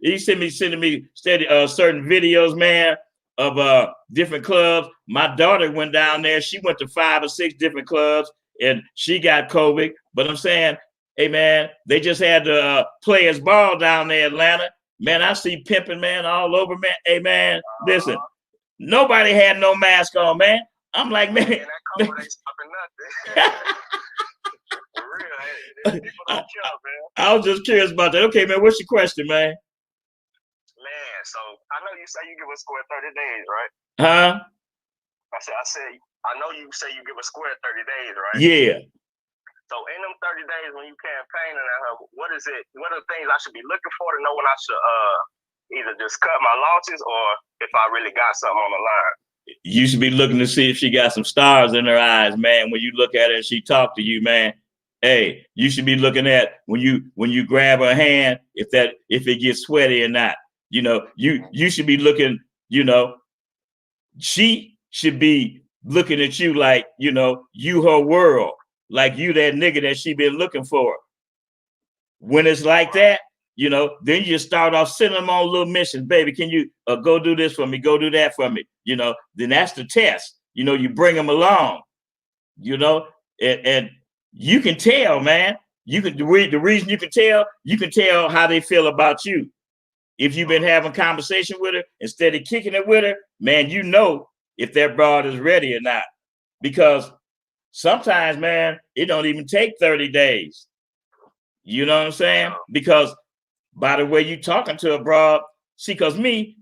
he sending me steady certain videos, man, of different clubs. My daughter went down there. She went to 5 or 6 different clubs, and she got COVID. But I'm saying, hey, man, they just had the Players Ball down there in Atlanta. Man, I see pimping, man, all over, man. Hey, man, listen, nobody had no mask on, man. I'm like, man. That COVID ain't stopping nothing. For real, hey, people don't care, man. I was just curious about that. Okay, man, what's your question, man? Man, so I know you say you give a square 30 days, right? Huh? I know you say you give a square 30 days, right? Yeah. So in them 30 days when you campaigning at her, what are the things I should be looking for to know when I should either just cut my losses or if I really got something on the line? You should be looking to see if she got some stars in her eyes, man. When you look at her and she talk to you, man. Hey, you should be looking at when you grab her hand, if it gets sweaty or not. You know, you should be looking, you know, she should be looking at you like, you know, you her world, like you that nigga that she been looking for. When it's like that, you know, then you start off sending them on little missions. Baby, can you go do this for me? Go do that for me. You know, then that's the test. You know, you bring them along, you know, and you can tell, man. The reason you can tell how they feel about you. If you've been having conversation with her instead of kicking it with her, man, you know if that broad is ready or not. Because sometimes, man, it don't even take 30 days. You know what I'm saying? Because by the way you talking to a broad, see, because me,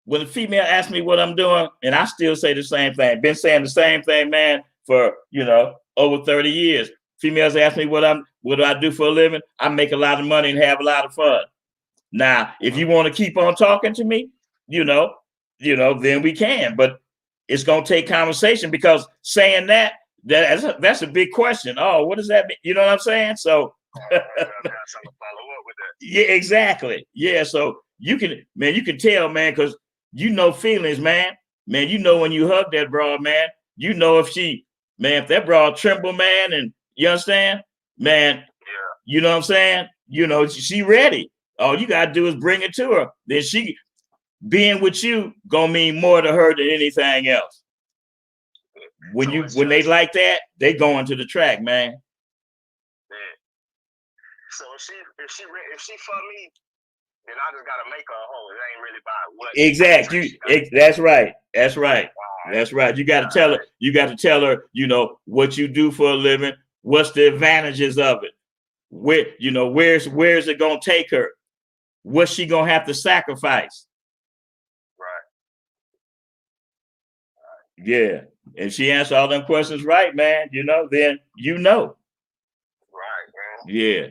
when a female asks me what I'm doing, and I still say the same thing, been saying the same thing, man, for, you know, over 30 years. Females ask me what do I do for a living? I make a lot of money and have a lot of fun. Now, if you want to keep on talking to me, you know, then we can. But it's gonna take conversation, because saying that's a big question. Oh, what does that mean? You know what I'm saying? So yeah, exactly. Yeah. So you can tell, man, because You know feelings, man. Man, you know when you hug that broad, man. You know if if that broad tremble, man, and you understand, man, Yeah. you know what I'm saying? You know, she ready. All you gotta do is bring it to her. Then she being with you gonna mean more to her than anything else. When they like that, they going to the track, man. Yeah. So if she for me, then I just gotta make her a hoe. It ain't really about what. Exactly. That's right. That's right. That's right. You got to tell her. You got to tell her. You know what you do for a living. What's the advantages of it? Where's it gonna take her? What's she gonna have to sacrifice? Right. Yeah. And she answered all them questions right, man. Then you know. Right, man. Yeah.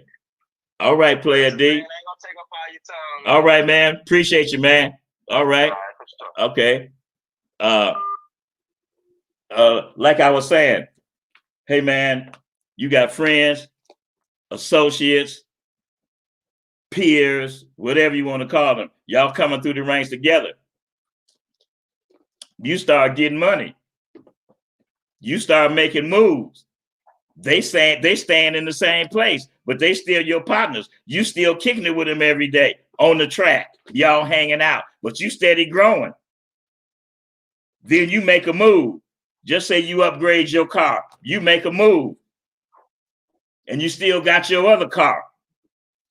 All right, player D. Man, I ain't gonna take up all your time, man. All right, man. Appreciate you, man. All right. For sure. Okay. Like I was saying, hey man, you got friends, associates, peers, whatever you want to call them. Y'all coming through the ranks together. You start getting money. You start making moves. They stand in the same place, but they still your partners. You still kicking it with them every day on the track. Y'all hanging out, but you steady growing. Then you make a move. Just say you upgrade your car. You make a move. And you still got your other car.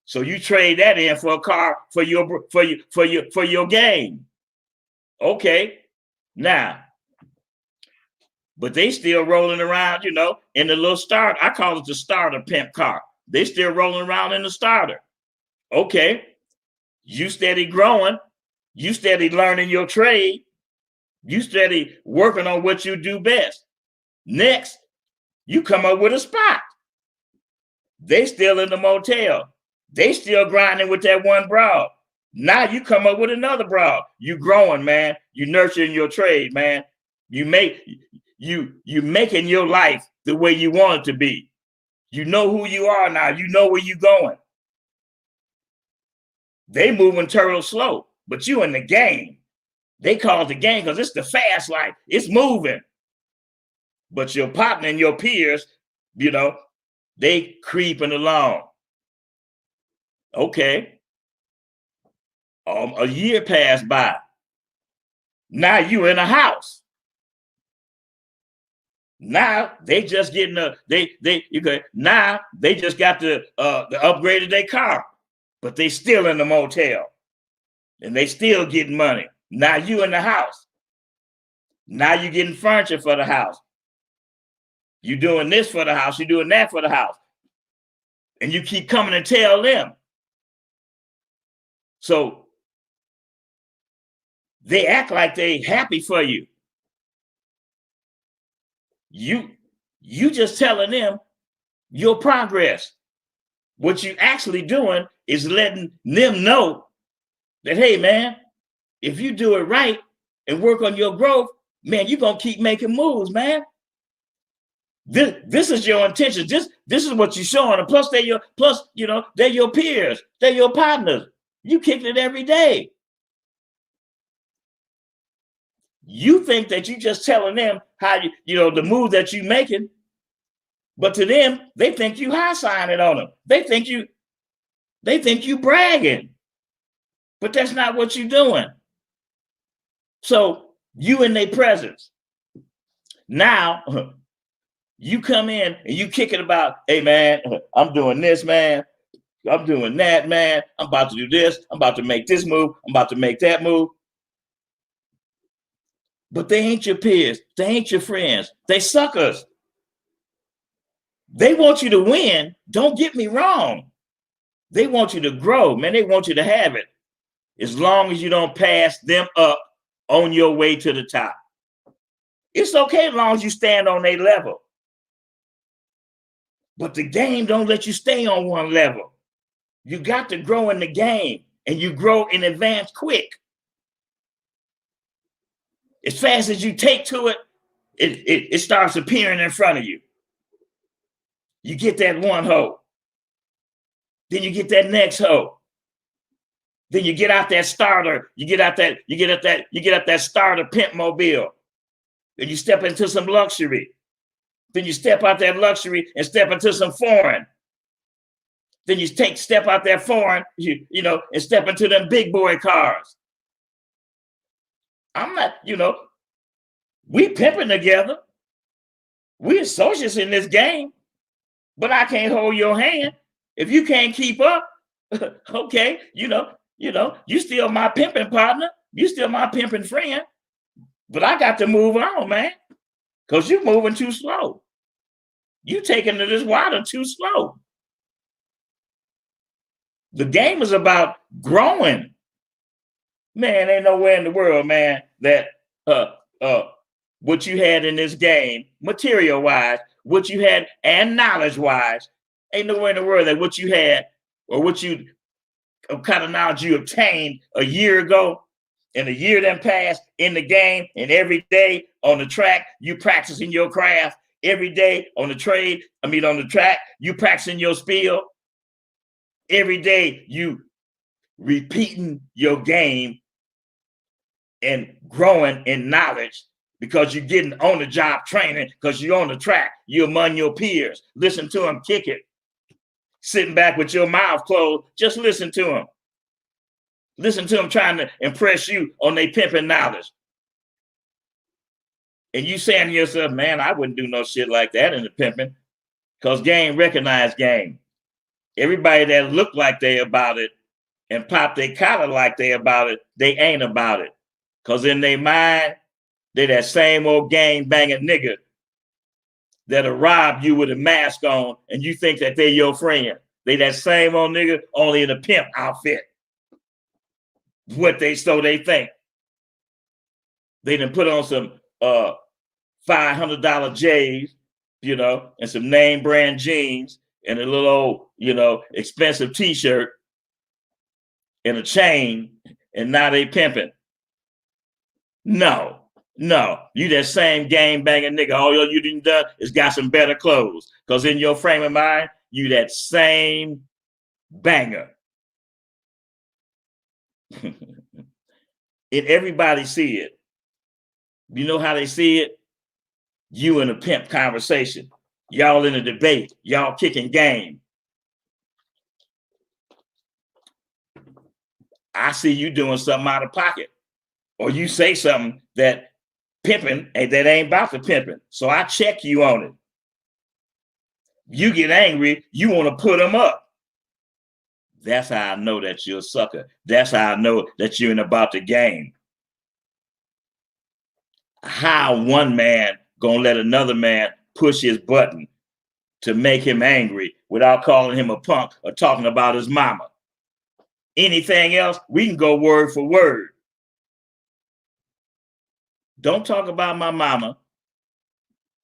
So you trade that in for a car for your game. Okay. Now, but they still rolling around, in the little starter. I call it the starter pimp car. They still rolling around in the starter. Okay. You steady growing. You steady learning your trade. You steady working on what you do best. Next, you come up with a spot. They still in the motel. They still grinding with that one broad. Now you come up with another broad. You growing, man. You nurturing your trade, man. You making your life the way you want it to be. You know who you are now. You know where you going. They moving turtle slow, but you in the game. They call it the game because it's the fast life. It's moving. But your partner and your peers, they creeping along. Okay. A year passed by. Now you in a house. Now they just getting now they just got the upgrade of their car, but they still in the motel and they still getting money. Now you in the house. Now you getting furniture for the house. You doing this for the house. You doing that for the house. And you keep coming and tell them. So they act like they happy for you. You just telling them your progress. What you actually doing is letting them know that, hey, man, if you do it right and work on your growth, man, you're going to keep making moves, man. This is your intention. This is what you're showing. And plus, they're your peers. They're your partners. You kick it every day. You think that you just telling them how the move that you making, but to them, they think you high signing on them. They think you bragging, but that's not what you're doing. So you in their presence. Now you come in and you kick it about, hey man, I'm doing this, man. I'm doing that, man. I'm about to do this. I'm about to make this move. I'm about to make that move. But they ain't your peers. They ain't your friends. They suckers. They want you to win. Don't get me wrong. They want you to grow, man. They want you to have it. As long as you don't pass them up on your way to the top. It's okay as long as you stand on their level. But the game don't let you stay on one level. You got to grow in the game, and you grow in advance quick. As fast as you take to it, it starts appearing in front of you. You get that one hoe. Then you get that next hoe. Then you get out that starter, you get out that starter pimp mobile, and you step into some luxury. Then you step out that luxury and step into some foreign. Then you step out that foreign, you know, and step into them big boy cars. I'm not, you know, we pimping together. We associates in this game, but I can't hold your hand. If you can't keep up, okay, you know, you still my pimping partner. You still my pimping friend. But I got to move on, man, because you're moving too slow. You taking to this water too slow. The game is about growing. Man, ain't nowhere in the world, man, that what you had in this game, material-wise, what you had and knowledge-wise, ain't nowhere in the world that what you had or what you kind of knowledge you obtained a year ago and a year that passed in the game, and every day on the track, you practicing your craft. Every day on the track, you practicing your spiel. Every day you repeating your game and growing in knowledge because you're getting on the job training, because you're on the track, you're among your peers. Listen to them kick it. Sitting back with your mouth closed, just listen to them. Listen to them trying to impress you on their pimping knowledge. And you saying to yourself, man, I wouldn't do no shit like that in the pimping, because game recognized game. Everybody that look like they about it and pop their collar like they about it, they ain't about it. Because in their mind, they that same old gang banging nigga that'll rob you with a mask on and you think that they're your friend. They that same old nigga, only in a pimp outfit. What they think. They done put on some $500 J's, you know, and some name brand jeans and a little old, you know, expensive t-shirt and a chain, and now they pimping. No, you that same game banging nigga. All you done is got some better clothes, because in your frame of mind, you that same banger. And everybody see it. You know how they see it? You in a pimp conversation. Y'all in a debate. Y'all kicking game. I see you doing something out of pocket. Or you say something that pimping and that ain't about the pimping. So I check you on it. You get angry. You want to put them up. That's how I know that you're a sucker. That's how I know that you ain't about the game. How one man gonna let another man push his button to make him angry without calling him a punk or talking about his mama? Anything else, we can go word for word. Don't talk about my mama.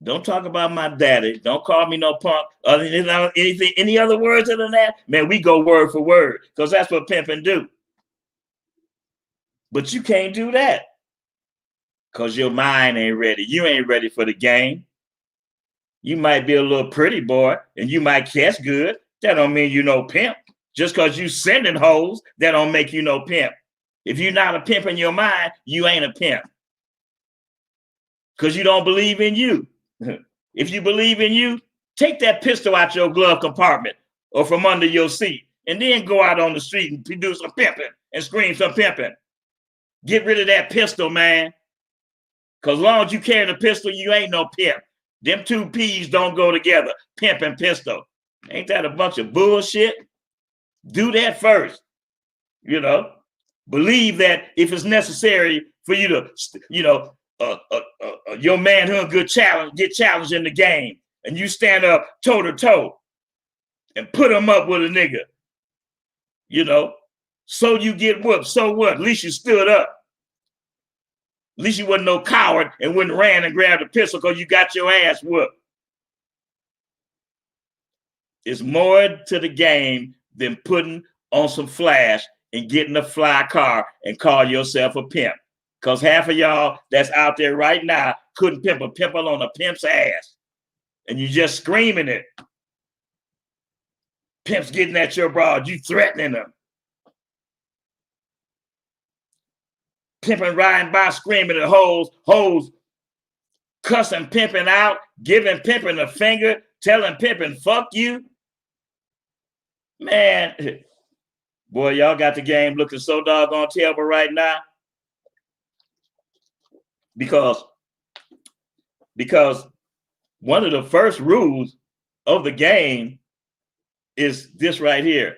Don't talk about my daddy. Don't call me no punk. Other than anything, any other words other than that, man, we go word for word, because that's what pimping do. But you can't do that, because your mind ain't ready. You ain't ready for the game. You might be a little pretty boy and you might catch good. That don't mean you no pimp. Just because you sending hoes, that don't make you no pimp. If you're not a pimp in your mind, you ain't a pimp. Because you don't believe in you. If you believe in you, take that pistol out your glove compartment or from under your seat, and then go out on the street and do some pimping and scream some pimping. Get rid of that pistol, man. Because as long as you carry the pistol, you ain't no pimp. Them two P's don't go together, pimp and pistol. Ain't that a bunch of bullshit? Do that first. You know, believe that if it's necessary for you to, you know, your manhood get challenged in the game, and you stand up toe to toe and put them up with a nigga, you know, so you get whooped. So what? At least you stood up. At least you wasn't no coward and wouldn't ran and grabbed a pistol because you got your ass whooped. It's more to the game than putting on some flash and getting a fly car and call yourself a pimp. Because half of y'all that's out there right now couldn't pimp a pimple on a pimp's ass. And you just screaming it. Pimp's getting at your broad, you threatening them. pimping, riding by, screaming at hoes, cussing pimping out, giving pimping a finger, telling pimping, fuck you. Man, boy, y'all got the game looking so doggone terrible right now. Because one of the first rules of the game is this right here.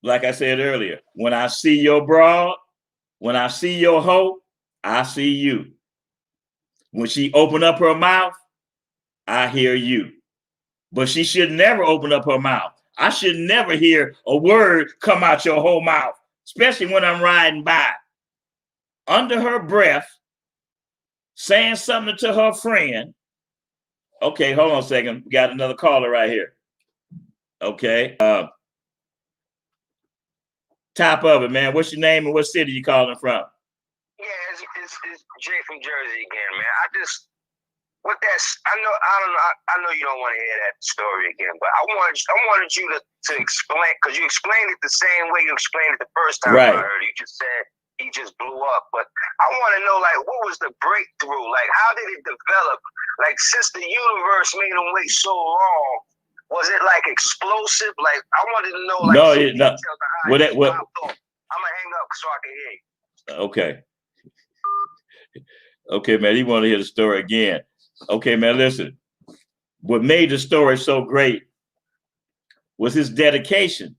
Like I said earlier, when I see your broad, when I see your hoe, I see you. When she open up her mouth, I hear you. But she should never open up her mouth. I should never hear a word come out your whole mouth, especially when I'm riding by. Under her breath, saying something to her friend. Okay, hold on a second. We got another caller right here. Okay. Top of it, man. What's your name and what city you calling from? Yeah, it's Jay from Jersey again, man. I know you don't want to hear that story again, but I wanted you to explain, because you explained it the same way you explained it the first time I heard it. You just said he just blew up, but I want to know, like, what was the breakthrough? Like, how did it develop? Like, since the universe made him wait so long, was it like explosive? Like, I wanted to know, like, no. I'm gonna hang up so I can hear you. Okay. Okay, man, you want to hear the story again. Okay, man, listen. What made the story so great was his dedication.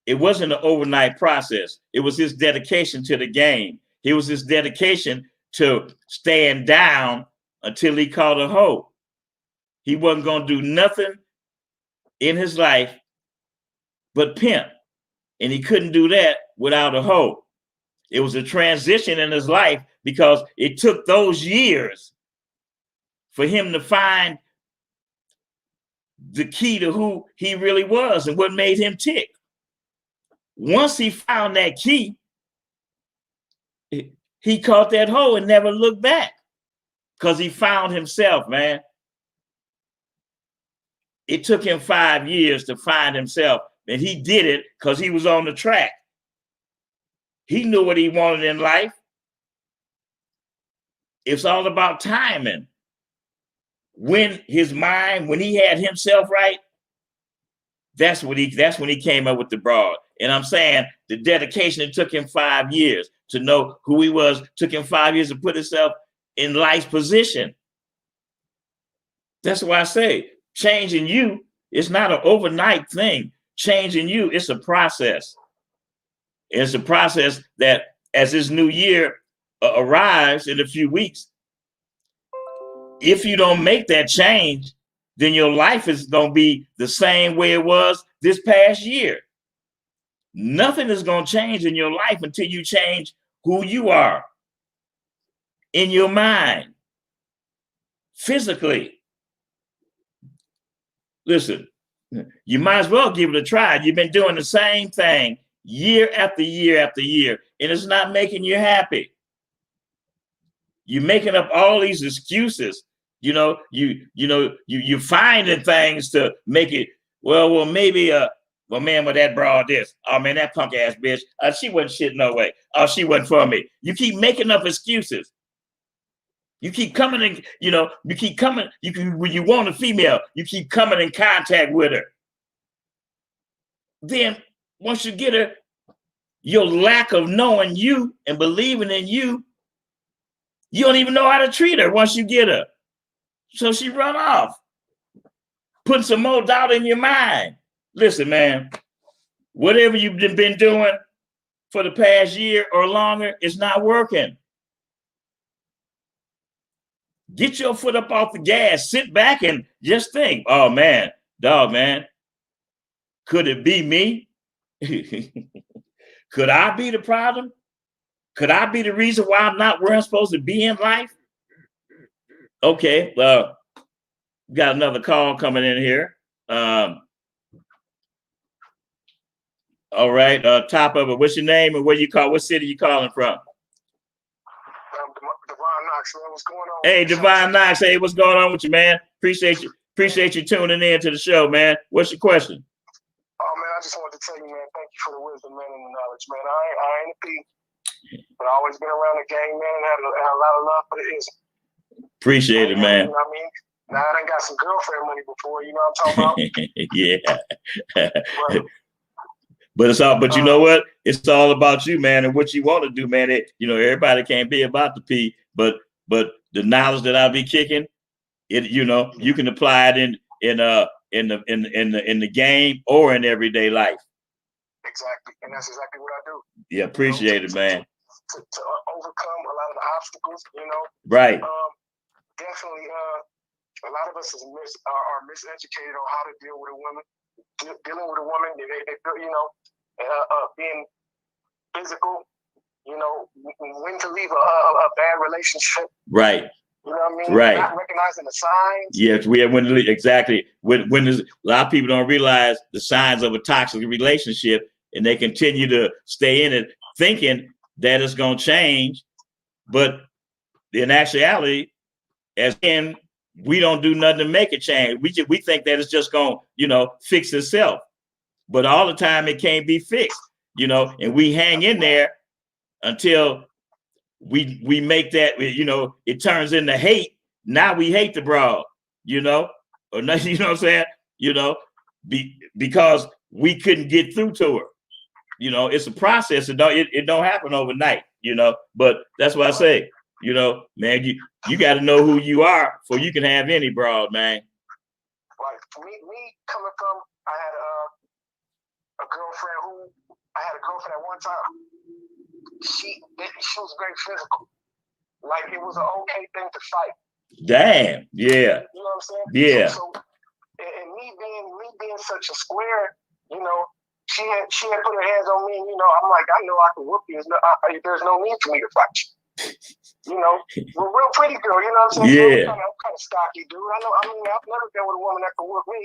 It wasn't an overnight process. It was his dedication to the game. It was his dedication to stand down until he caught a hoe. He wasn't going to do nothing in his life but pimp. And he couldn't do that without a hoe. It was a transition in his life because it took those years for him to find the key to who he really was and what made him tick. Once he found that key, he caught that hoe and never looked back because he found himself, man. It took him 5 years to find himself, and he did it because he was on the track. He knew what he wanted in life. It's all about timing. When he had himself right, that's when he came up with the broad. And I'm saying the dedication, it took him 5 years to know who he was, took him 5 years to put himself in life's position. That's why I say changing you is not an overnight thing. Changing you, it's a process. It's a process that as this new year arrives in a few weeks, if you don't make that change, then your life is going to be the same way it was this past year. Nothing is going to change in your life until you change who you are in your mind, physically. Listen, you might as well give it a try. You've been doing the same thing year after year after year, and it's not making you happy. You're making up all these excuses. You're finding things to make it. Well, maybe man, with that broad this. Oh man, that punk ass bitch. She wasn't shit no way. Oh, she wasn't for me. You keep making up excuses. You keep coming in, when you want a female, you keep coming in contact with her. Then once you get her, your lack of knowing you and believing in you, you don't even know how to treat her once you get her. So she run off, putting some more doubt in your mind. Listen, man, whatever you've been doing for the past year or longer, it's not working. Get your foot up off the gas, sit back and just think, oh man, dog, man, could it be me? Could I be the problem? Could I be the reason why I'm not where I'm supposed to be in life? Okay, well, got another call coming in here. All right, top of it. What's your name and what city you calling from? Divine Knox, man, what's going on? Hey, Divine Knox, hey, what's going on with you, man? Appreciate you tuning in to the show, man. What's your question? Oh man, I just wanted to tell you, man, thank you for the wisdom, man, and the knowledge, man. I ain't be but I always been around the gang, man, and had a lot of love for the Ism. Appreciate it, man. You know what I mean? Now I done got some girlfriend money before, you know what I'm talking about? Yeah. But it's all, but you know what? It's all about you, man, and what you want to do, man. Everybody can't be about the P, but the knowledge that I'll be kicking, you can apply it in the game or in everyday life. Exactly, and that's exactly what I do. Yeah, appreciate it, man. To overcome a lot of the obstacles, Right. Definitely, a lot of us are miseducated on how to deal with a woman. Dealing with a woman, being physical, when to leave a bad relationship. Right. You know what I mean? Right. Not recognizing the signs. Yes, we have exactly. When there's, a lot of people don't realize the signs of a toxic relationship, and they continue to stay in it, thinking that it's gonna change, but in actuality, we don't do nothing to make it change. We think that it's just gonna, fix itself. But all the time it can't be fixed, and we hang in there until we make that, it turns into hate. Now we hate the broad, or not, you know what I'm saying? Because we couldn't get through to her. It's a process. It don't happen overnight, but that's what I say. Man, you got to know who you are before you can have any broad, man. Right. Me coming from, I had a girlfriend at one time. She was very physical. Like it was an okay thing to fight. Damn. Yeah. You know what I'm saying? Yeah. So and me being such a square, she had put her hands on me, and I'm like, I know I can whoop you. There's no need for me to fight you. We're real pretty girl, you know what I'm saying? Yeah. I'm kind of stocky, dude. I've never been with a woman that can whoop me.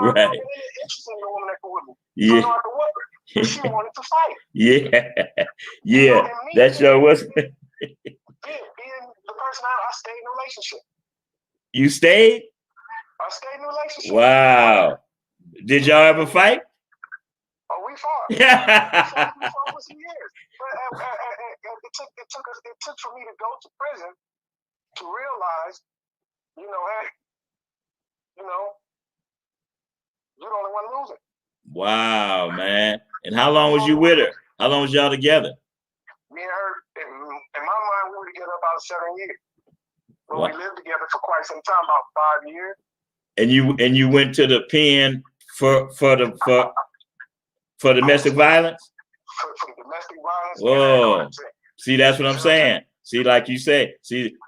Right. I'm interested in a woman that can whoop me. Yeah. So I can whoop her. But she wanted to fight. Yeah. Yeah. That sure was. Being the person I stayed in a relationship. You stayed? I stayed in a relationship. Wow. Did y'all ever fight? Oh, we fought. We fought for some years. But it took for me to go to prison to realize, hey, you're the only one losing. Wow, man. And how long was you with her? How long was y'all together? Me and her, in my mind, we were together about 7 years. But What? we lived together for quite some time, about 5 years. And you went to the pen for domestic violence? For domestic violence. Whoa. See, that's what I'm saying. See, like you say,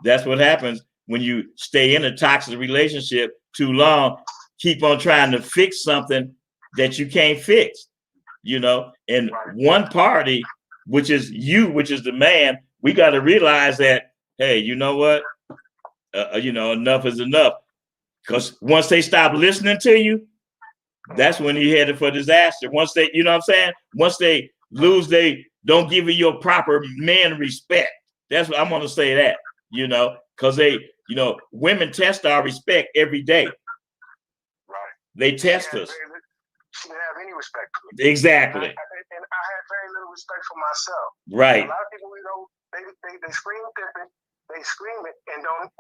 that's what happens when you stay in a toxic relationship too long, keep on trying to fix something that you can't fix, and one party, which is the man, we got to realize that, hey, you know what? Enough is enough. Because once they stop listening to you, that's when you're headed for disaster. Once they, once they don't give you your proper man respect. That's what I'm going to say that, because they, women test our respect every day. Right. They test us. She didn't have any respect for me. Exactly. And I had very little respect for myself. Right. A lot of people, they scream different, they scream it and don't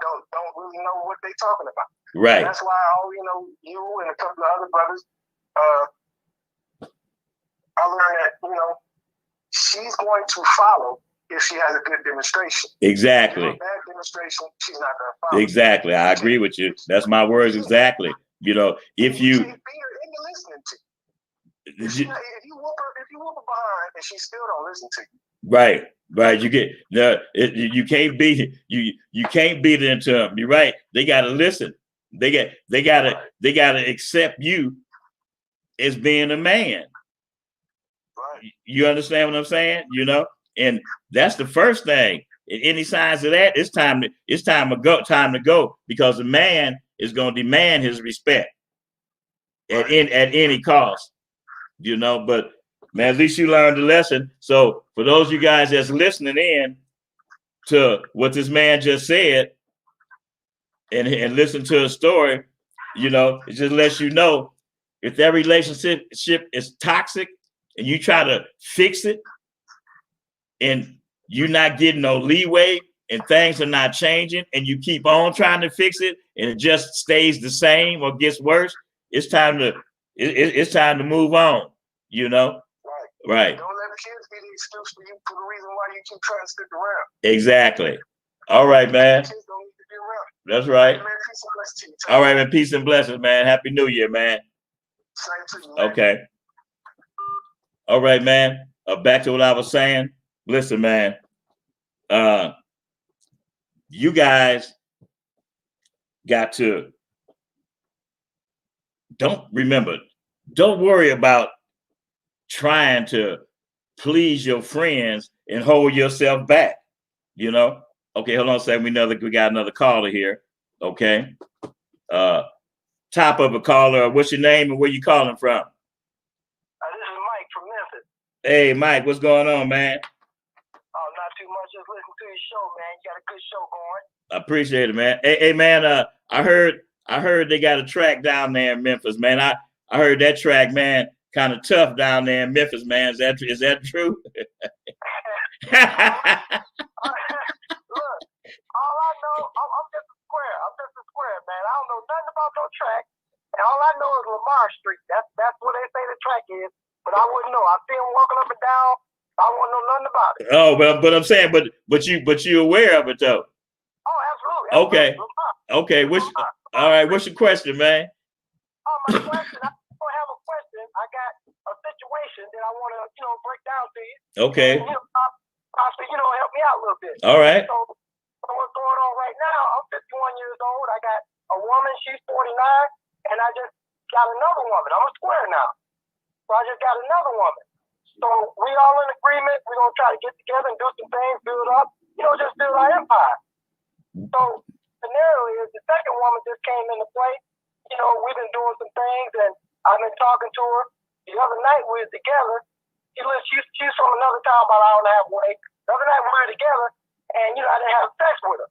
really know what they're talking about. Right. And that's why you and a couple of other brothers, I learned that, she's going to follow if she has a good demonstration. Exactly. If you have a bad demonstration, she's not going to follow. Exactly. I agree with you. That's my words. Exactly. If you can't be into listening to you. If you whoop her behind and she still don't listen to you. Right. You can't beat it into them. You're right. They got to listen. They got to accept you as being a man. Right. You understand what I'm saying? And that's the first thing. Any signs of that, it's time to go, because the man is going to demand his respect at any cost. But man, at least you learned the lesson. So for those of you guys that's listening in to what this man just said and listen to a story, it just lets you know if that relationship is toxic and you try to fix it, and you're not getting no leeway and things are not changing and you keep on trying to fix it and it just stays the same or gets worse, it's time to it's time to move on, you know? Right. Don't let the kids be the excuse for you for the reason why you keep trying to stick around. Exactly. All right, man. Kids don't need to be around. That's right. Man, peace and blessings to you. All right, man. Peace and blessings, man. Happy New Year, man. Same to you, man. Okay. All right, man. Back to what I was saying. Listen, man. You guys got to don't worry about trying to please your friends and hold yourself back, you know? Okay, hold on a second. We got another caller here. Okay. Top of a caller. What's your name and where you calling from? This is Mike from Memphis. Hey, Mike, what's going on, man? Oh, not too much. Just listen to your show, man. You got a good show going. I appreciate it, man. Hey, man, I heard they got a track down there in Memphis, man. I heard that track, man, kind of tough down there in Memphis, man. Is that true? Look, all I know, I'm just a square. I'm just a square, man. I don't know nothing about no track. And all I know is Lamar Street. That's what they say the track is. But I wouldn't know. I see them walking up and down. I wouldn't know nothing about it. Oh, but I'm saying, but you aware of it though. Oh, absolutely. Okay. Lamar. Okay. All right. What's your question, man? Oh, my question. I don't have a question. I got a situation that I want to, break down to you. Okay. And, possibly, help me out a little bit. All right. So what's going on right now? I'm 51 years old. I got a woman. She's 49, and I just got another woman. I'm a square now. So I just got another woman. So we all in agreement. We're going to try to get together and do some things, build up, just build our empire. So scenario is the second woman just came into play. We've been doing some things, and I've been talking to her. The other night we were together. She's from another town about an hour and a half away. The other night we were together, and, I didn't have sex with her.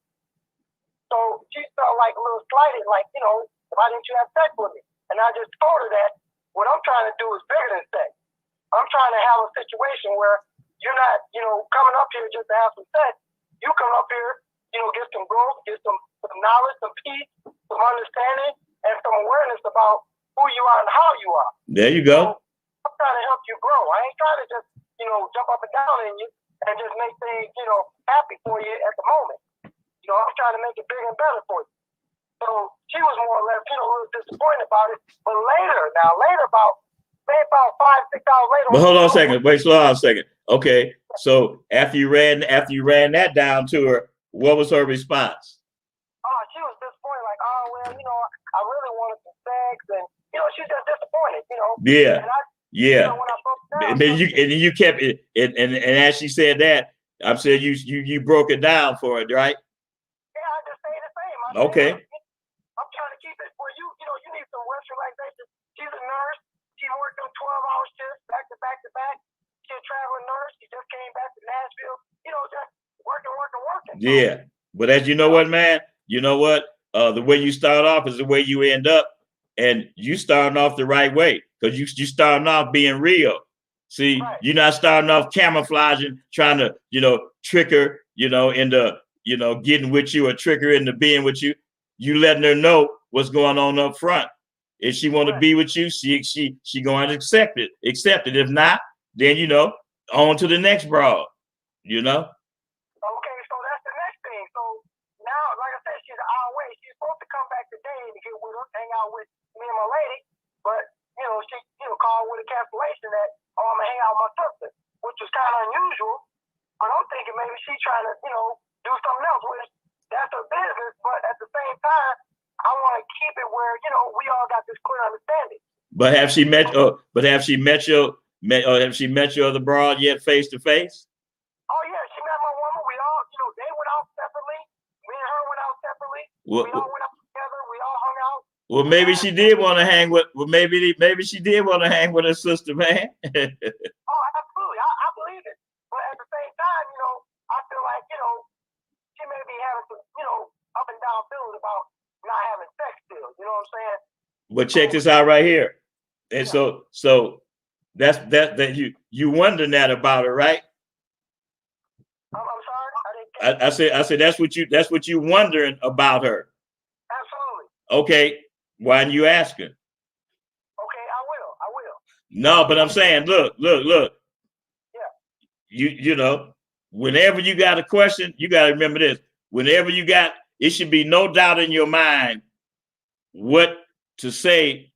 So she felt like a little slighted, like, why didn't you have sex with me? And I just told her that what I'm trying to do is bigger than sex. I'm trying to have a situation where you're not, coming up here just to have some sex. You come up here, get some growth, get some knowledge, some peace, some understanding, and some awareness about who you are and how you are. There you go. So I'm trying to help you grow. I ain't trying to just, jump up and down in you and just make things, happy for you at the moment. I'm trying to make it bigger and better for you. So she was more or less, a little disappointed about it. But later, about 5-6 hours later. But hold on a second. Wait, slow down a second. Okay. So after you ran that down to her, what was her response? Oh, she was disappointed. Like, oh well, I really wanted some sex, and she's just disappointed. Yeah. And yeah. When I broke down, and then you kept it, and as she said that, I'm saying you broke it down for her, right? Yeah, I just say the same. Okay. I'm trying to keep it for you. You need some rest relaxation. She's a nurse. She worked on 12-hour shifts back to back to back. She's a traveling nurse. She just came back to Nashville. Just working. Yeah. But as you know what, man, you know what? The way you start off is the way you end up, and you starting off the right way because you starting off being real. See, right. You're not starting off camouflaging, trying to, trick her, into, getting with you or trick her into being with you. You letting her know what's going on up front. If she want to be with you, she going to accept it. If not, then on to the next broad. Okay, so that's the next thing. So now, like I said, she's an hour away. She's supposed to come back today to get with us, hang out with me and my lady. But she called with a cancellation that I'm gonna hang out with my sister, which was kind of unusual. But I'm thinking maybe she's trying to do something else, which that's her business. But at the same time, I want to keep it where we all got this clear understanding. But have she met your other broad yet face to face? Oh yeah, she met my woman. We all they went out separately. Me and her went out separately. We all went out together. We all hung out. Well, maybe she did want to hang with. Well, maybe she did want to hang with her sister, man. Oh, absolutely. I believe it. But at the same time, I feel like she may be having some up and down feelings about not having sex still. You know what I'm saying? But check this out right here. And so that's that you wondering that about her, right? I said that's what you wondering about her. Absolutely. Okay, why didn't you ask her? Okay, I will. No, but I'm saying, look. Yeah. You know, whenever you got a question, you got to remember this. Whenever you got, it should be no doubt in your mind what to say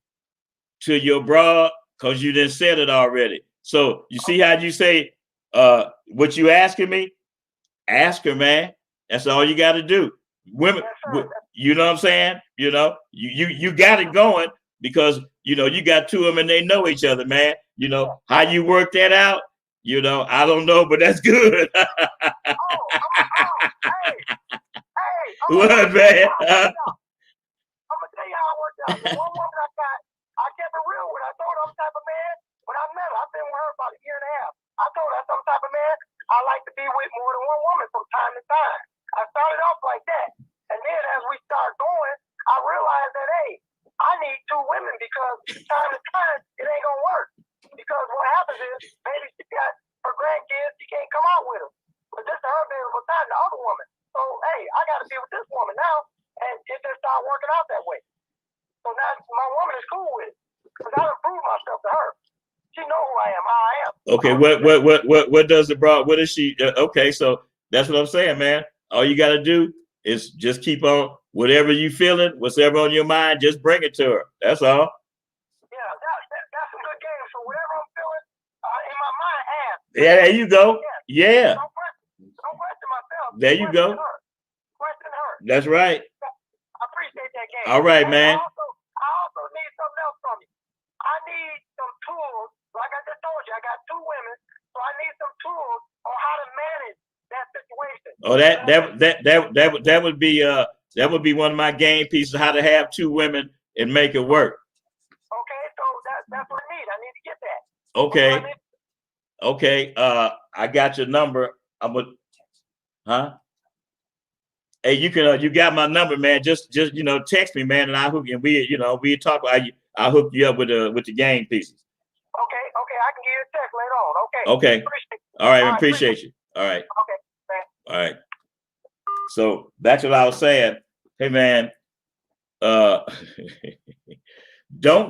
to your broad, because you done said it already. So you see how you say what you asking me? Ask her, man. That's all you got to do. Women, you know what I'm saying? You know, you got it going because you know you got two of them and they know each other, man. You know how you work that out. You know, I don't know, but that's good. Hey, What, man? I'm gonna tell you how it worked out. The one woman I kept it real with. I told her I'm the type of man. When I met her, I've been with her about a year and a half. I told her I'm the type of man I like to be with more than one woman from time to time. I started off like that, and then as we start going, I realized that hey, I need two women because time to time it ain't gonna work. Because what happens is maybe she got her grandkids, she can't come out with them. But this is her available time, the other woman. So hey, I gotta be with this woman now, and it just started working out that way. So now my woman is cool with it. Because I done proved myself to her. She know who I am, how I am. Okay, what does the broad? What is she? Okay, so that's what I'm saying, man. All you got to do is just keep on whatever you feeling, whatever on your mind, just bring it to her. That's all. Yeah, that's some good game. So whatever I'm feeling in my mind, ask. Yeah, there you go. Yeah. Don't question myself. There you go. Question her. That's right. I appreciate that game. All right, man. I also need something else from you. I need some tools. Like I just told you, I got two women, so I need some tools on how to manage that situation. Oh, that would be one of my game pieces, how to have two women and make it work. Okay, so that's what I need. I need to get that. Okay. I got your number. Hey, you got my number, man. Just text me, man, and I hook you. And we talk. I'll hook you up with the game pieces. Okay, I can give you a text later on. Okay. All right, appreciate you. All right. Okay, man. All right. So that's what I was saying. Hey, man, don't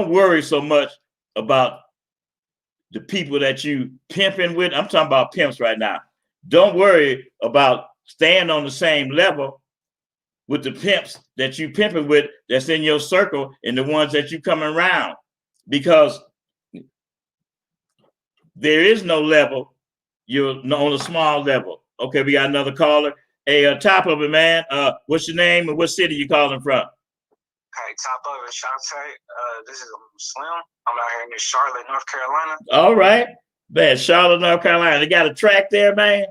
worry so much about the people that you pimping with. I'm talking about pimps right now. Don't worry about staying on the same level with the pimps that you pimping with that's in your circle and the ones that you coming around, because there is no level. You're on a small level. Okay, we got another caller. Hey, top of it, man. What's your name and what city you calling from? Hey, top of it, Shantae. This is Slim. I'm out here in Charlotte, North Carolina. All right. Man, Charlotte, North Carolina. They got a track there, man?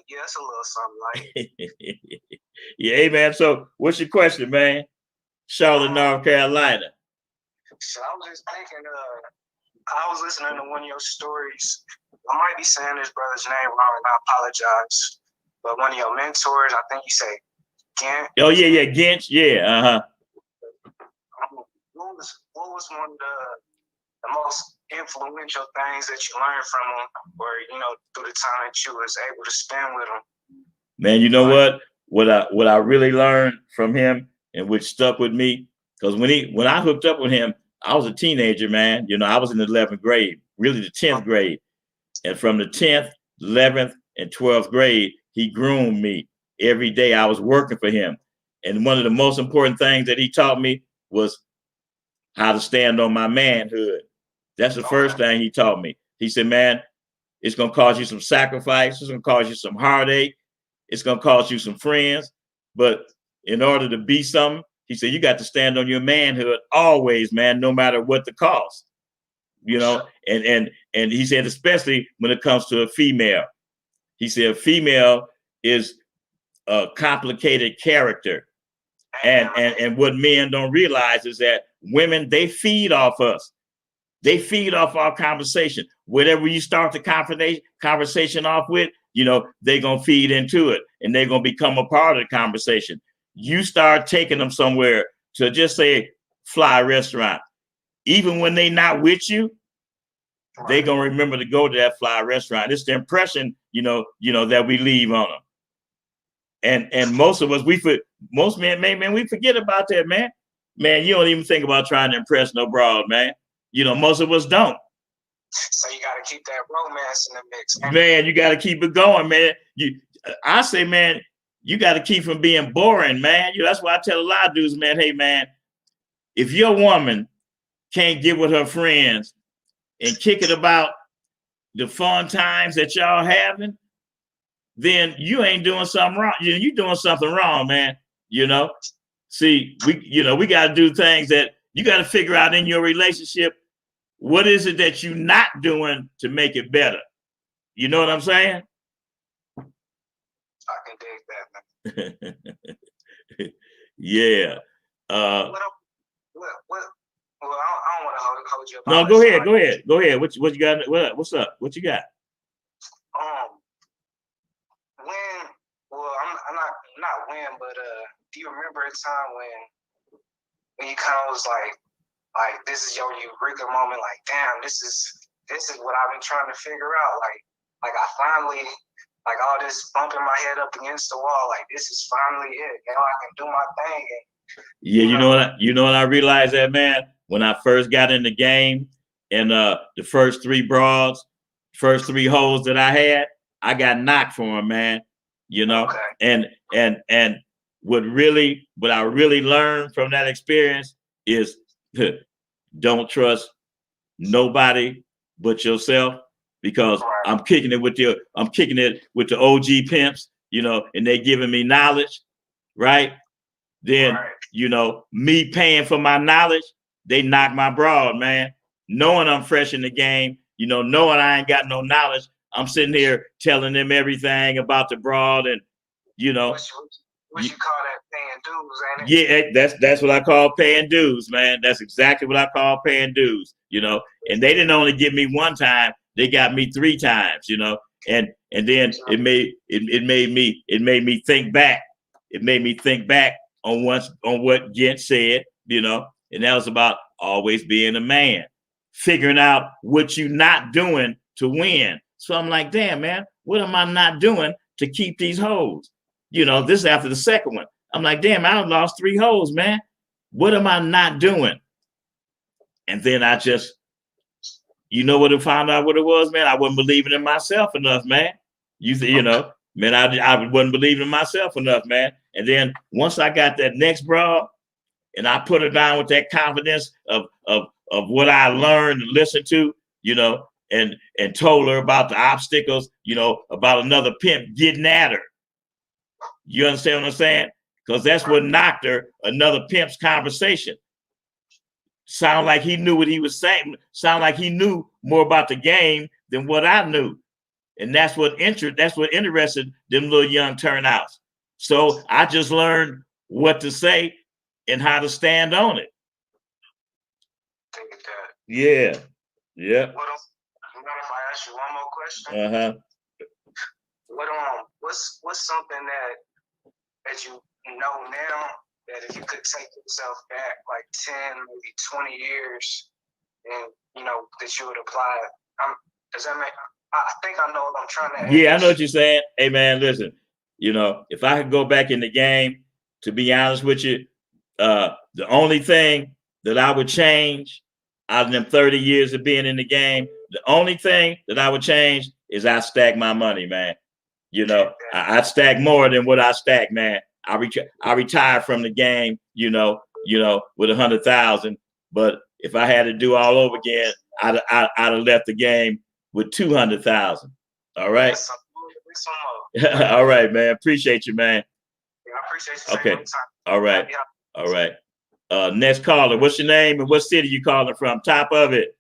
Yeah, it's a little something like. Yeah, hey, man. So what's your question, man? Charlotte, North Carolina. So I was just thinking, I was listening to one of your stories. I might be saying this brother's name wrong, and I apologize. But one of your mentors, I think you say Gent. Oh, yeah, Gent. Yeah, What was one of the most influential things that you learned from him, or through the time that you was able to spend with him? Man, you know what I really learned from him, and which stuck with me, because when I hooked up with him, I was a teenager, man. I was in the 11th grade, really the 10th grade, and from the 10th, 11th, and 12th grade, he groomed me every day. I was working for him, and one of the most important things that he taught me was how to stand on my manhood. That's the first thing he taught me. He said, man, it's going to cause you some sacrifice. It's going to cause you some heartache. It's going to cost you some friends. But in order to be something, he said, you got to stand on your manhood always, man, no matter what the cost. And he said, especially when it comes to a female. He said, a female is a complicated character. And what men don't realize is that women, they feed off us. They feed off our conversation. Whatever you start the conversation off with, they're going to feed into it and they're going to become a part of the conversation. You start taking them somewhere to just say fly restaurant. Even when they're not with you, they gonna remember to go to that fly restaurant. It's the impression, that we leave on them. And most of us, most men, we forget about that, man. Man, you don't even think about trying to impress no broad, man. Most of us don't. So you got to keep that romance in the mix, man. You got to keep it going, man. I say, man, you got to keep from being boring, man. That's why I tell a lot of dudes, man, hey, man, if your woman can't get with her friends and kick it about the fun times that y'all having, then you ain't doing something wrong. You doing something wrong, man. See, we got to do things that you got to figure out in your relationship. What is it that you're not doing to make it better? You know what I'm saying? I can dig that, man. Yeah. Well, I don't want to hold you up. No, go ahead. What you got? What's up? What you got? But do you remember a time when you kind of was like this is your eureka moment? Like, damn, this is what I've been trying to figure out. Like I finally, like all this bumping my head up against the wall. Like this is finally it. I can do my thing. Yeah, you know what I realized that, man, when I first got in the game and the first three broads, first three holes that I had, I got knocked for them, man. Okay. And what I really learned from that experience is don't trust nobody but yourself, because I'm kicking it with the OG pimps, and they giving me knowledge, right? Then, me paying for my knowledge, they knock my broad, man. Knowing I'm fresh in the game, knowing I ain't got no knowledge, I'm sitting here telling them everything about the broad, and what you call that, paying dues, ain't it? Yeah, that's what I call paying dues, man. That's exactly what I call paying dues, and they didn't only get me one time, they got me 3 times, and then it made me think back. It made me think back on what Gent said, and that was about always being a man, figuring out what you're not doing to win. So I'm like, damn, man, what am I not doing to keep these hoes? This is after the second one. I'm like, damn, I lost 3 hoes, man. What am I not doing? And then I just, what I found out what it was, man? I wasn't believing in myself enough, man. Man, I wasn't believing in myself enough, man. And then once I got that next broad and I put her down with that confidence of what I learned and listened to, and told her about the obstacles, about another pimp getting at her. You understand what I'm saying? Because that's what knocked her, another pimp's conversation. Sound like he knew what he was saying. Sound like he knew more about the game than what I knew. And that's what interested them little young turnouts. So I just learned what to say and how to stand on it. Yeah. Yeah. If I ask you one more question? What's something that you know now that if you could take yourself back like 10, maybe 20 years, and that you would apply it? Does that make? I think I know what I'm trying to ask. Yeah, I know what you're saying. Hey, man, listen. If I could go back in the game, to be honest with you, the only thing that I would change out of them 30 years of being in the game, the only thing that I would change is I stack my money, man. I stack more than what I stack, man. I retired from the game, with 100,000. But if I had to do all over again, I'd have left the game with 200,000. All right. All right, man. Appreciate you, man. Yeah, I appreciate you. Okay. All right. All right. Next caller. What's your name and what city you calling from? Top of it.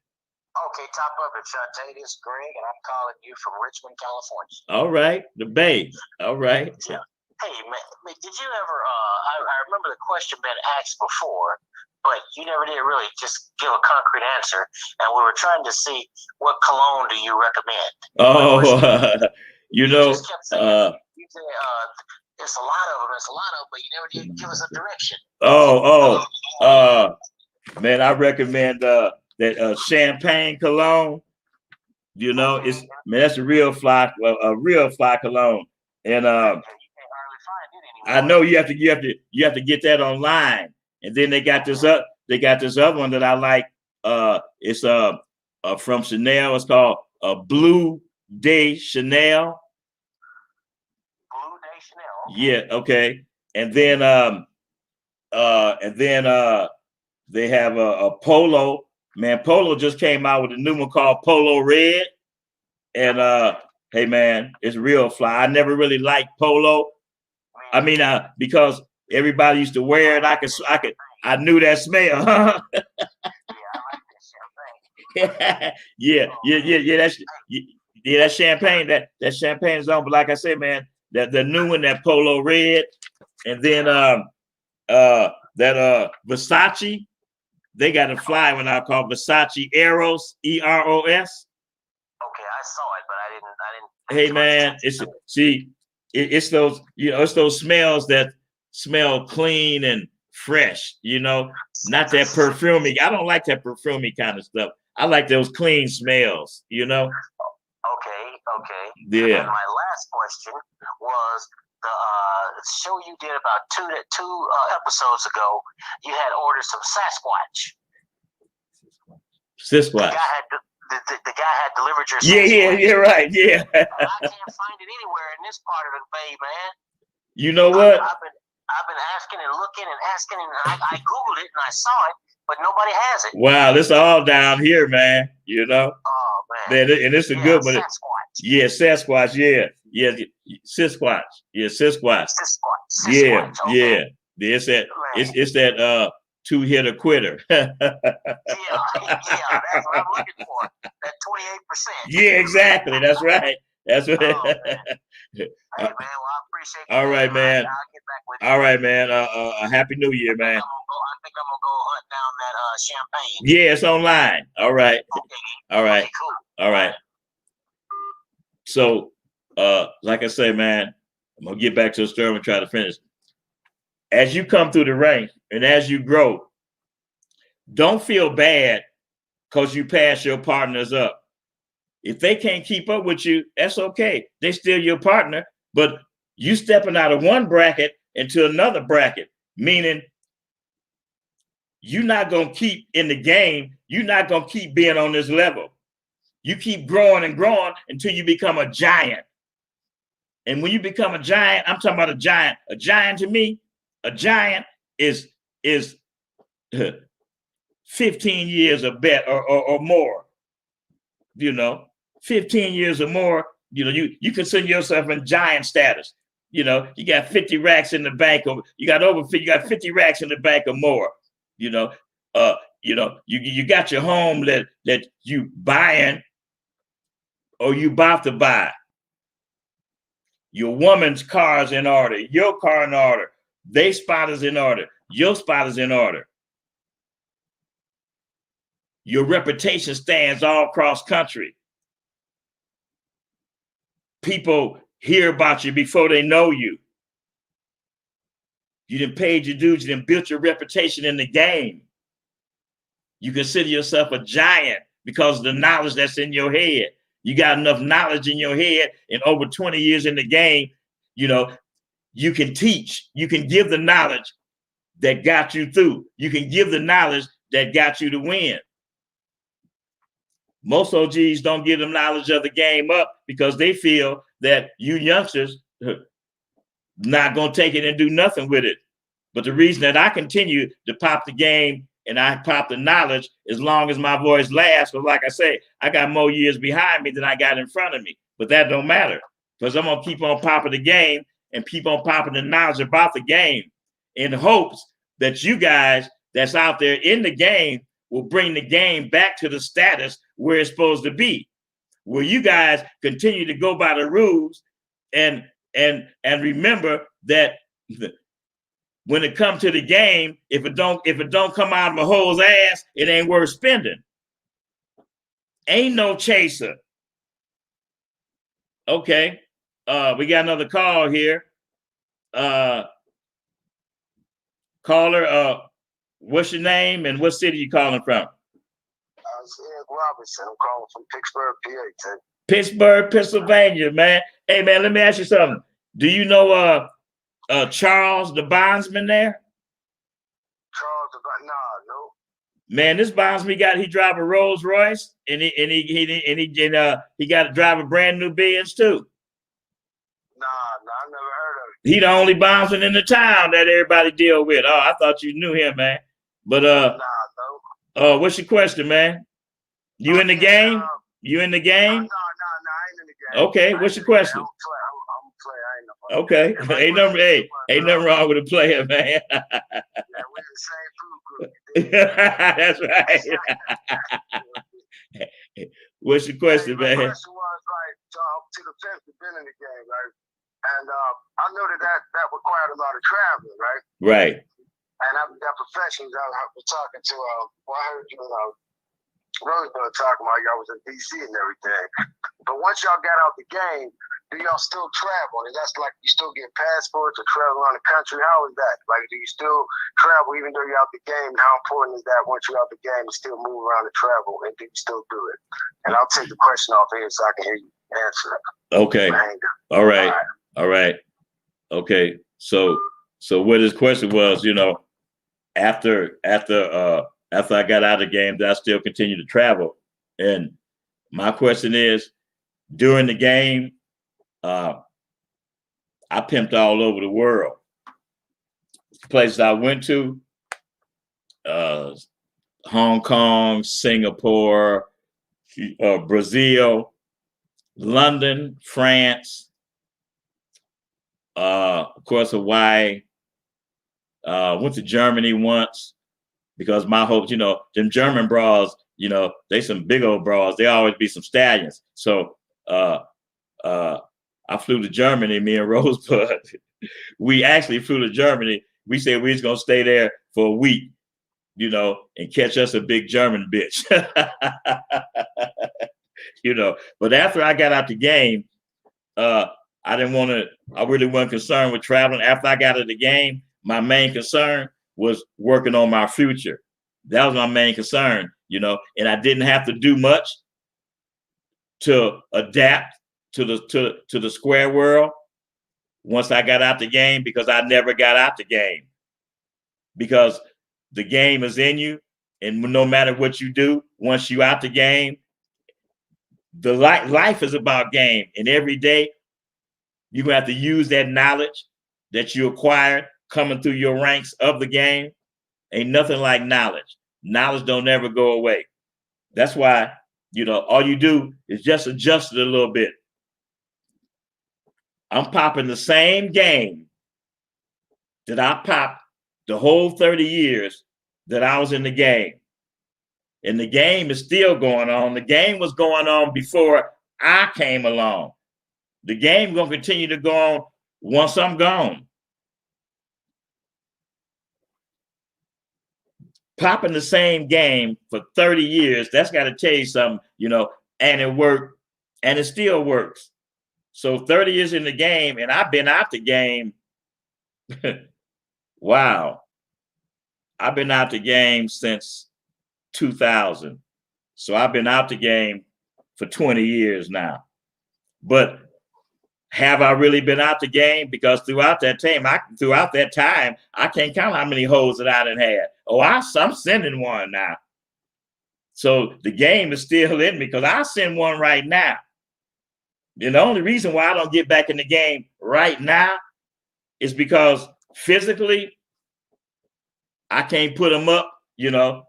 Okay, top of it, Shante. This is Greg, and I'm calling you from Richmond, California. All right, the Bay. All right. Yeah. Hey, man, did you ever? I remember the question been asked before, but you never did really just give a concrete answer. And we were trying to see what cologne do you recommend? Oh, you just kept saying, you said, it's a lot of them, but you never did give us a direction. Man, I recommend that champagne cologne. You know, it's man, that's a real fly cologne. And I know you have to get that online. And then they got this other one that I like. It's from Chanel. It's called Blue Day Chanel. Blue Day Chanel. Yeah, okay. And then they have a Polo. Man, Polo just came out with a new one called Polo Red. And hey man, it's real fly. I never really liked Polo. I mean, because everybody used to wear it. I knew that smell. That champagne, that champagne is on. But like I said, man, that the new one, that Polo Red, and then that Versace, they got a fly one I call Versace Eros, EROS. Okay, I saw it, but I didn't. Hey man, it's those, it's those smells that smell clean and fresh, not that perfumey. I don't like that perfumey kind of stuff. I like those clean smells, Okay. Yeah. And my last question was the show you did about two episodes ago. You had ordered some Sasquatch. Sasquatch. The guy had delivered your Yeah, right. Yeah. I can't find it anywhere in this part of the Bay, man. You know what? I've been asking and looking and asking, and I Googled it and I saw it, but nobody has it. Wow, this all down here, man. Oh man. And it's a good one. Sasquatch. Yeah, Sasquatch. Yeah, Sasquatch. Yeah, Sasquatch. Yeah, okay. Yeah. It's that two-hitter quitter. Yeah, that's what I'm looking for. That 28%. Yeah, exactly. That's right. That's what. Oh, man. Hey, man, well, I appreciate you. All right, man. I'll get back with you. All right, man. Happy New Year, man. I think I'm gonna go hunt down that champagne. Yeah, it's online. All right. Okay. All right. Okay, cool. All right. So, like I say, man, I'm gonna get back to the story and try to finish. As you come through the ranks and as you grow, don't feel bad because you pass your partners up. If they can't keep up with you, that's okay. They're still your partner, but you stepping out of one bracket into another bracket, meaning you're not going to keep in the game. You're not going to keep being on this level. You keep growing and growing until you become a giant. And when you become a giant, I'm talking about a giant. A giant to me, a giant is 15 years or better or more. 15 years or more, you consider yourself in giant status. You got 50 racks in the bank, or you got 50 racks in the bank or more. You got your home that you buying or you about to buy. Your woman's car is in order, your car in order, their spot is in order, your spot is in order. Your reputation stands all across country. People hear about you before they know you. You done paid your dues, you done built your reputation in the game. You consider yourself a giant because of the knowledge that's in your head. You got enough knowledge in your head, and over 20 years in the game, you can teach, you can give the knowledge that got you through. You can give the knowledge that got you to win. Most OGs don't give them knowledge of the game up because they feel that you youngsters not going to take it and do nothing with it. But the reason that I continue to pop the game and I pop the knowledge as long as my voice lasts, because like I say, I got more years behind me than I got in front of me. But that don't matter because I'm going to keep on popping the game and keep on popping the knowledge about the game in hopes that you guys that's out there in the game will bring the game back to the status where it's supposed to be, where you guys continue to go by the rules and remember that when it comes to the game, if it don't come out of a hole's ass, it ain't worth spending. Ain't no chaser. Okay, we got another call here. Caller, what's your name and what city you calling from? it's Ed Robinson. I'm calling from Pittsburgh, PA. Ted. Pittsburgh, Pennsylvania, man. Hey, man, let me ask you something. Do you know Charles, the bondsman there? Charles, nah, no. Man, this bondsman he drive a Rolls Royce, and he got to drive a brand new Benz too. Nah, I never heard of it. He the only bondsman in the town that everybody deal with. Oh, I thought you knew him, man. But Nah, no. what's your question, man? You in the game? You in the game? No, I ain't in the game. Okay, what's your question? I'm a player. I ain't no Okay, ain't nothing wrong with a player, man. Yeah, we're in the same food group. That's right. What's your question, My man? question was like to the fence have been in the game, right? And I know that required a lot of traveling, right? Right. And that profession, I was talking to, I heard you, Rosebud talking about y'all was in DC and everything. But once y'all got out the game, do y'all still travel? And that's like you still get passports or travel around the country? How is that? Like, do you still travel even though you're out the game? And how important is that once you're out the game to still move around and travel? And do you still do it? And I'll take the question off here so I can hear you answer it. Okay. All right. Okay. So what his question was, after I got out of the game, that I still continue to travel. And my question is, during the game, I pimped all over the world. Places I went to, Hong Kong, Singapore, Brazil, London, France, of course, Hawaii. Went to Germany once because my hopes, them German bras, they some big old bras. They always be some stallions. So I flew to Germany, me and Rosebud. We actually flew to Germany. We said we was going to stay there for a week, and catch us a big German bitch. But after I got out the game, I really wasn't concerned with traveling. After I got out of the game, my main concern was working on my future. That was my main concern, and I didn't have to do much to adapt to the square world once I got out the game, because I never got out the game, because the game is in you. And no matter what you do, once you out the game, the life is about game. And every day you have to use that knowledge that you acquired coming through your ranks of the game. Ain't nothing like knowledge. Knowledge don't ever go away. That's why, all you do is just adjust it a little bit. I'm popping the same game that I popped the whole 30 years that I was in the game. And the game is still going on. The game was going on before I came along. The game gonna continue to go on once I'm gone. Popping the same game for 30 years, that's got to tell you something, and it worked, and it still works. So 30 years in the game, and I've been out the game. Wow. I've been out the game since 2000. So I've been out the game for 20 years now. But have I really been out the game? Because throughout that time, I can't count how many holes that I done had. Oh, I'm sending one now. So the game is still in me, because I send one right now. And the only reason why I don't get back in the game right now is because physically I can't put them up, to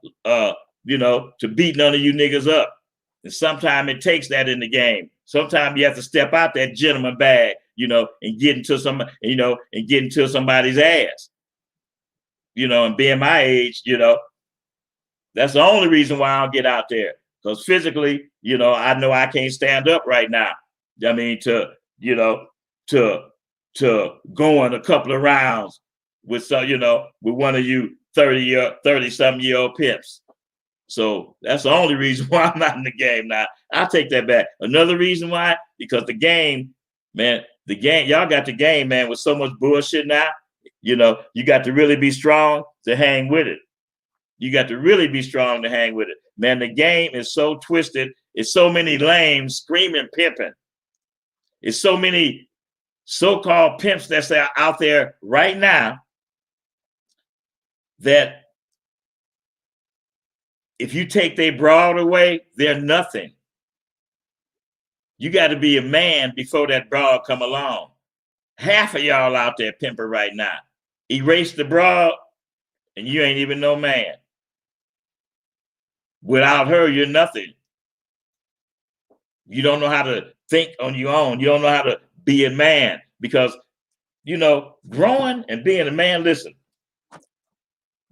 beat none of you niggas up. And sometimes it takes that in the game. Sometimes you have to step out that gentleman bag, and get into somebody's ass. And being my age, that's the only reason why I don't get out there. Because physically, I know I can't stand up right now. I mean, to go in a couple of rounds with with one of you 30-something-year-old pimps. So that's the only reason why I'm not in the game now. I'll take that back. Another reason why, because the game, y'all got the game, man, with so much bullshit now. You got to really be strong to hang with it. You got to really be strong to hang with it. Man, the game is so twisted. It's so many lames screaming pimping. It's so many so-called pimps that's out there right now that if you take their broad away, they're nothing. You got to be a man before that broad come along. Half of y'all out there pimping right now. Erase the broad, and you ain't even no man. Without her, you're nothing. You don't know how to think on your own. You don't know how to be a man because, you know, growing and being a man, listen,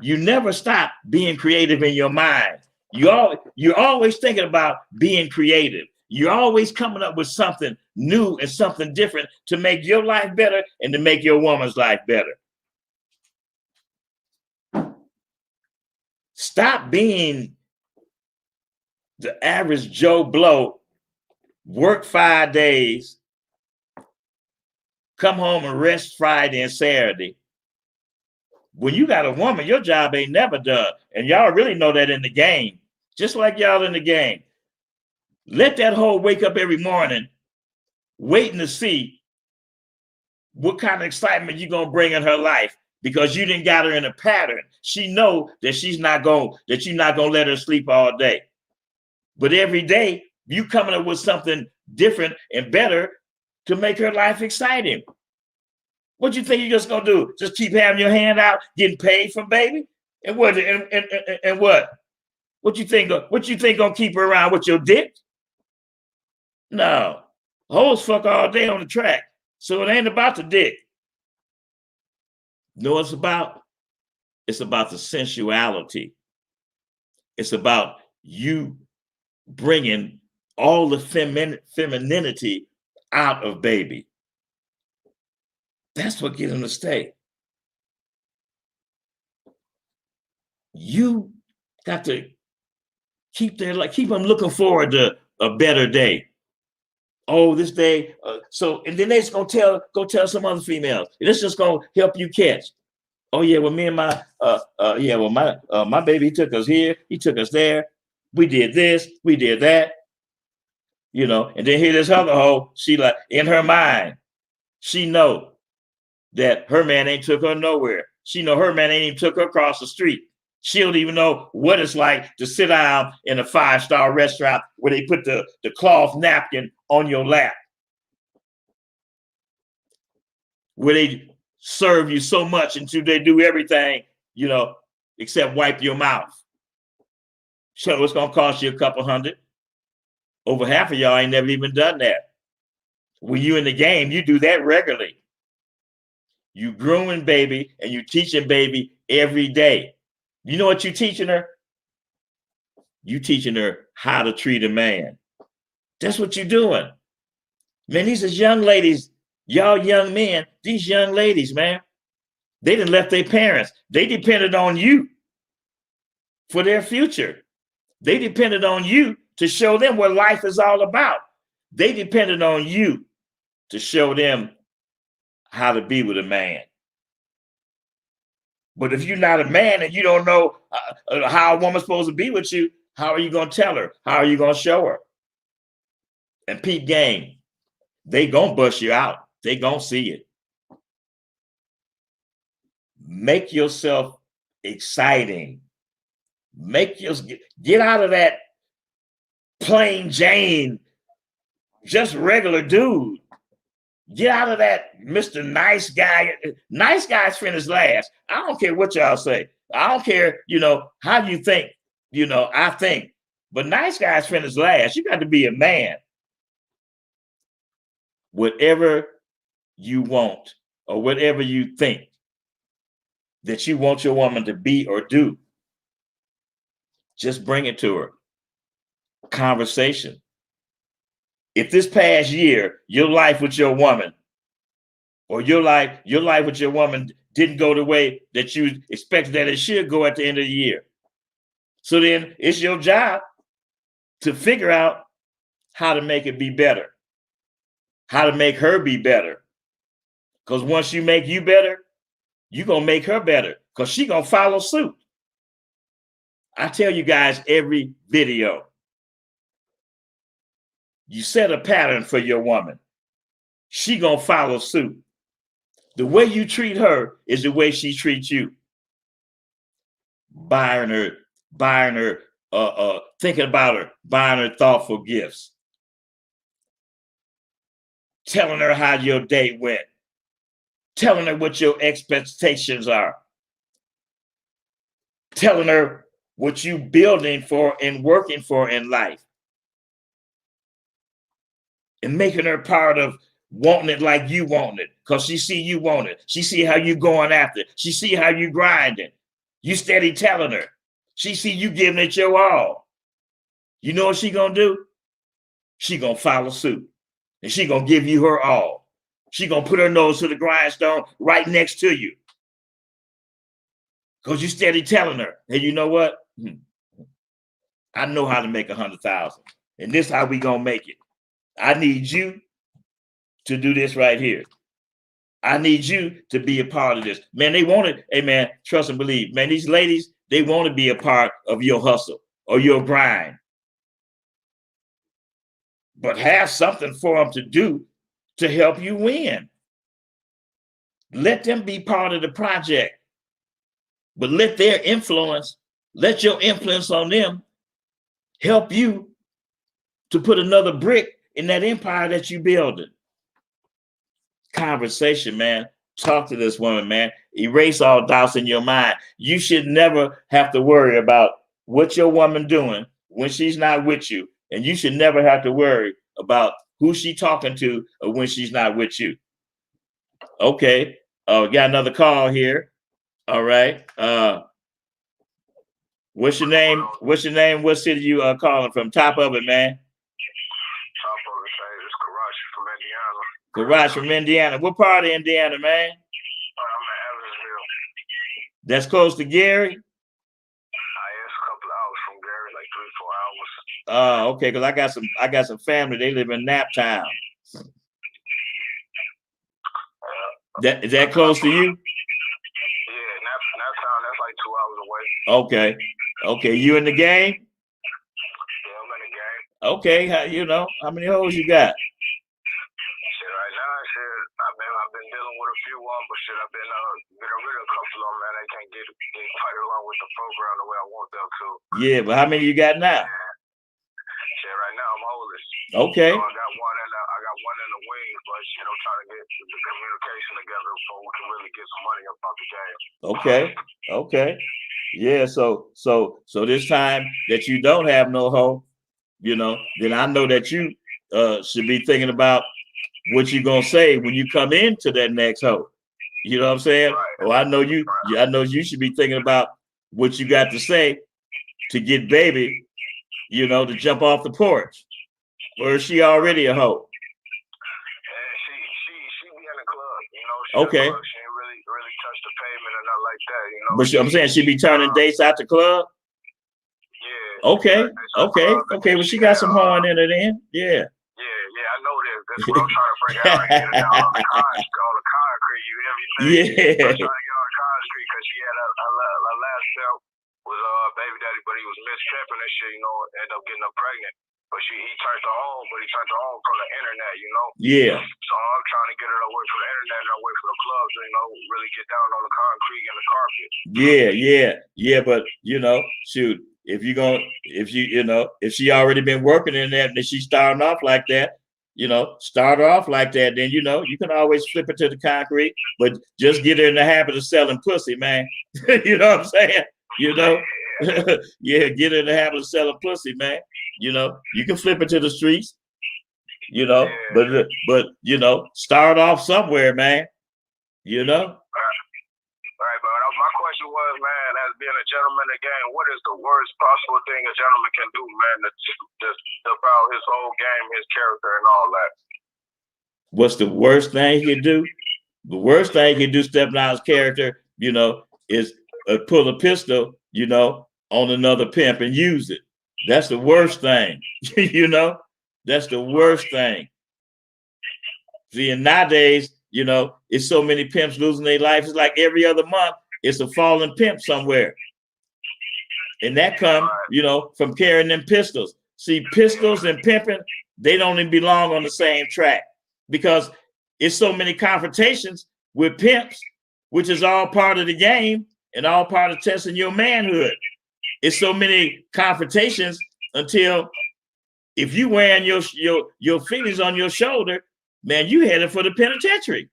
you never stop being creative in your mind. You're always thinking about being creative. You're always coming up with something new and something different to make your life better and to make your woman's life better. Stop being the average Joe Blow, work 5 days, come home and rest Friday and Saturday. When you got a woman, your job ain't never done. And y'all really know that in the game, just like y'all in the game. Let that hoe wake up every morning waiting to see what kind of excitement you're going to bring in her life because you didn't got her in a pattern. She know that you're not going to let her sleep all day. But every day you coming up with something different and better to make her life exciting. What you think you're just going to do? Just keep having your hand out, getting paid from baby? And what? And what? What you think gonna keep her around with your dick? No. Hoes fuck all day on the track. So it ain't about the dick. You know what it's about? It's about the sensuality. It's about you bringing all the femininity out of baby. That's what gets them to stay. You got to keep them looking forward to a better day. Oh, this day. And then they just gonna go tell some other females. It's just gonna help you catch. Oh yeah, well, me and my my baby, he took us here, he took us there. We did this, we did that. You know, and then here this other hoe, she like in her mind, she know that her man ain't took her nowhere. She know her man ain't even took her across the street. She don't even know what it's like to sit down in a 5-star restaurant where they put the cloth napkin on your lap, where they serve you so much until they do everything, you know, except wipe your mouth. So it's gonna cost you a couple $100. Over half of y'all ain't never even done that. When you in the game, you do that regularly. You grooming baby and you teaching baby every day. You know what you teaching her? You teaching her how to treat a man. That's what you're doing. Man, these are young ladies, y'all young men, these young ladies, man. They done left their parents. They depended on you for their future. They depended on you to show them what life is all about. They depended on you to show them how to be with a man. But if you're not a man and you don't know how a woman's supposed to be with you, how are you going to tell her? How are you going to show her? And peep game, they going to bust you out. They going to see it. Make yourself exciting. Get out of that plain Jane, just regular dude. Get out of that Mr. Nice Guy. Nice guys finish last. I don't care what y'all say. I don't care, you know, how you think, you know, I think. But nice guys finish last. You got to be a man. Whatever you want or whatever you think that you want your woman to be or do, just bring it to her. Conversation. If this past year, your life with your woman or your life with your woman didn't go the way that you expected that it should go at the end of the year. So then it's your job to figure out how to make it be better, how to make her be better. Because once you make you better, you're going to make her better because she's going to follow suit. I tell you guys every video, you set a pattern for your woman. She gonna follow suit. The way you treat her is the way she treats you. Buying her, thinking about her, buying her thoughtful gifts. Telling her how your day went. Telling her what your expectations are. Telling her what you building for and working for in life. And making her part of wanting it like you want it. Because she see you want it. She see how you going after it. She see how you grinding. You steady telling her. She see you giving it your all. You know what she gonna do? She gonna follow suit. And she gonna give you her all. She gonna put her nose to the grindstone right next to you. Because you steady telling her, hey, you know what? I know how to make 100,000. And this is how we gonna make it. I need you to do this right here. I need you to be a part of this. Man, they want it. Hey, man, trust and believe. Man, these ladies, they want to be a part of your hustle or your grind. But have something for them to do to help you win. Let them be part of the project. But let their influence, let your influence on them help you to put another brick in that empire that you're building. Conversation, man. Talk to this woman, man. Erase all doubts in your mind. You should never have to worry about what your woman doing when she's not with you. And you should never have to worry about who she talking to or when she's not with you. Okay. We got another call here. All right. What's your name? What's your name? What city you calling from? Top of it, man. Top of it, it's Karachi from Indiana. Karachi from Indiana. What part of Indiana, man? I'm in Evansville. That's close to Gary? It's a couple of hours from Gary, like 3-4 hours. Okay, because I got some family. They live in Naptown. Is that close to you? Yeah, Naptown, that's like 2 hours away. Okay. Okay, you in the game? Yeah, I'm in the game. Okay, how many hoes you got? Shit, right now, I've been dealing with a few of them, but shit, I've been getting rid of a couple of them, man. They can't get quite along with the program the way I want them to. Yeah, but how many you got now? Shit, right now I'm homeless. Okay. So I got one in the wings, but shit, I'm trying to get the communication together so we can really get some money about the game. Okay. Yeah, so this time that you don't have no hoe, then I know that you should be thinking about what you gonna say when you come into that next hoe. You know what I'm saying? Right. Oh, I know you should be thinking about what you got to say to get baby, to jump off the porch. Or is she already a hoe? She be in the club, Okay. She ain't really touch the pavement or nothing like that, But I'm saying she be turning dates out the club. Yeah. Okay. Well, she got some horn in it then. Yeah. Yeah, I know that. That's what I'm trying to bring out right here. On the concrete, you hear me? Yeah. I'm trying to get on the concrete because she had her last step was baby daddy, but he was mistripping and shit, ended up getting her pregnant. But he turned her on, but he turned her on from the internet, Yeah. So I'm trying to get her away from the internet and away from the clubs, really get down on the concrete and the carpet. Yeah. But shoot, if she already been working in that and she's starting off like that, then you can always flip it to the concrete, but just get her in the habit of selling pussy, man. You know what I'm saying? Yeah, get her in the habit of selling pussy, man. You can flip it to the streets, but start off somewhere, man. Right, but my question was, man, as being a gentleman again, what is the worst possible thing a gentleman can do, man, to about his whole game, his character, and all that? What's the worst thing he can do? The worst thing he can do, stepping out his character, is pull a pistol, on another pimp and use it. That's the worst thing, That's the worst thing. See, and nowadays, it's so many pimps losing their life. It's like every other month, it's a fallen pimp somewhere. And that come, you know, from carrying them pistols. See, pistols and pimping, they don't even belong on the same track because it's so many confrontations with pimps, which is all part of the game and all part of testing your manhood. It's so many confrontations until if you wearing your feelings on your shoulder, man, you headed for the penitentiary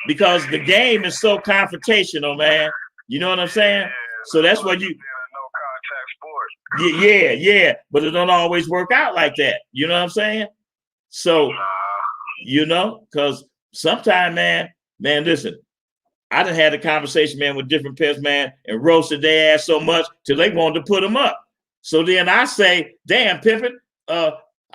because the game is so confrontational, man. You know what I'm saying? So that's what you. No contact sport. Yeah, but it don't always work out like that. You know what I'm saying? So, you know, because sometimes, man, listen, I done had a conversation, man, with different pimps, man, and roasted their ass so much till they wanted to put them up. So then I say, damn, pimpin', I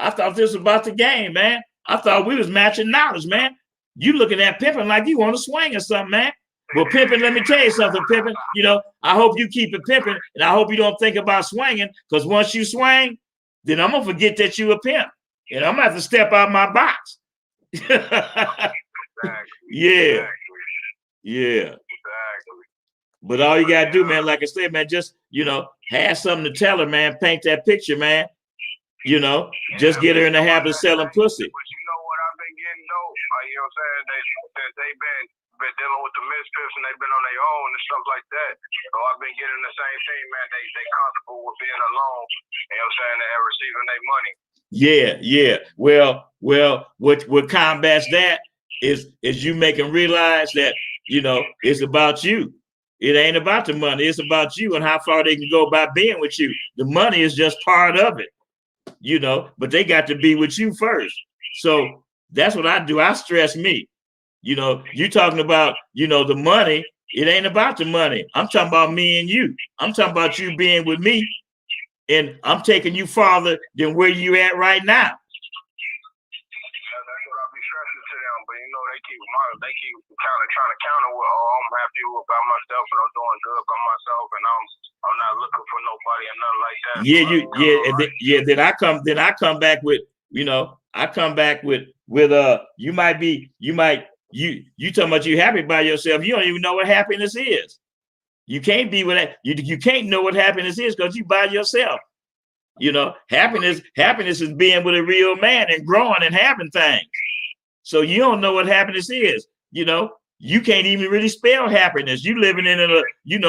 thought this was about the game, man. I thought we was matching knowledge, man. You looking at pimping like you want to swing or something, man. Well, pimping, let me tell you something, pimping. You know, I hope you keep it pimping, and I hope you don't think about swinging, because once you swing, then I'm gonna forget that you a pimp, and I'm gonna have to step out my box. Yeah. But all you gotta do, man, like I said, man, just, you know, have something to tell her, man. Paint that picture, man. You know, just get her in the habit of selling pussy. But you know what I've been getting though? You know what I'm saying? They've been dealing with the misfits and they've been on their own and stuff like that. So I've been getting the same thing, man. They comfortable with being alone, you know what I'm saying, and receiving their money. Yeah. Well, what combats that is you make them realize that, you know, it's about you. It ain't about the money. It's about you and how far they can go by being with you. The money is just part of it, you know, but they got to be with you first. So that's what I do. I stress me. You know, you talking about, you know, the money. It ain't about the money. I'm talking about me and you. I'm talking about you being with me, and I'm taking you farther than where you at right now. That's what I be stressing to them, but you know they keep kind of trying to counter with, oh, I'm happy by myself and I'm doing good by myself and I'm not looking for nobody and nothing like that. Then I come back with, you know, you talking about you happy by yourself. You don't even know what happiness is. You can't be with that. You can't know what happiness is because you by yourself. You know, happiness is being with a real man and growing and having things. So you don't know what happiness is. You know, you can't even really spell happiness. You living in you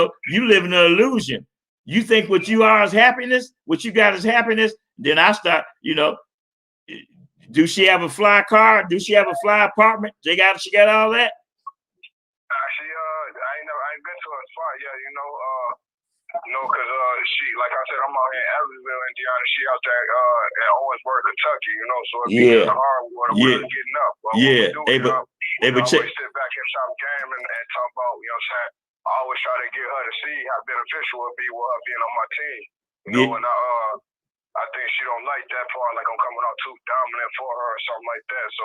live in an illusion. You think what you are is happiness, what you got is happiness. Then I start, you know, do she have a fly car? Do she have a fly apartment? She got all that? I ain't been to her spot yet, you know, because she, like I said, I'm out here in Evansville, Indiana. She out there at Owensboro, Kentucky, you know, so it's kind of hard with getting up. But I always sit back and talk game and talk about, you know what I'm saying? I always try to get her to see how beneficial it would be with her being on my team. You know, and I think she don't like that part, like I'm coming out too dominant for her or something like that. So,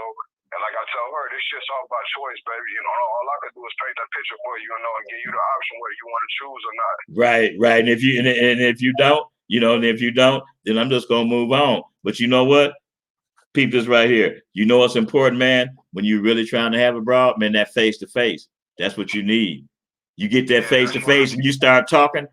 and like I tell her, this shit's all about choice, baby. You know, all I can do is paint that picture for you, you know, and give you the option whether you want to choose or not. Right. And if you don't, you know, and if you don't, then I'm just gonna move on. But you know what? Peep this right here. You know what's important, man? When you're really trying to have a broad, man, that face to face. That's what you need. You get that face to face and you start talking,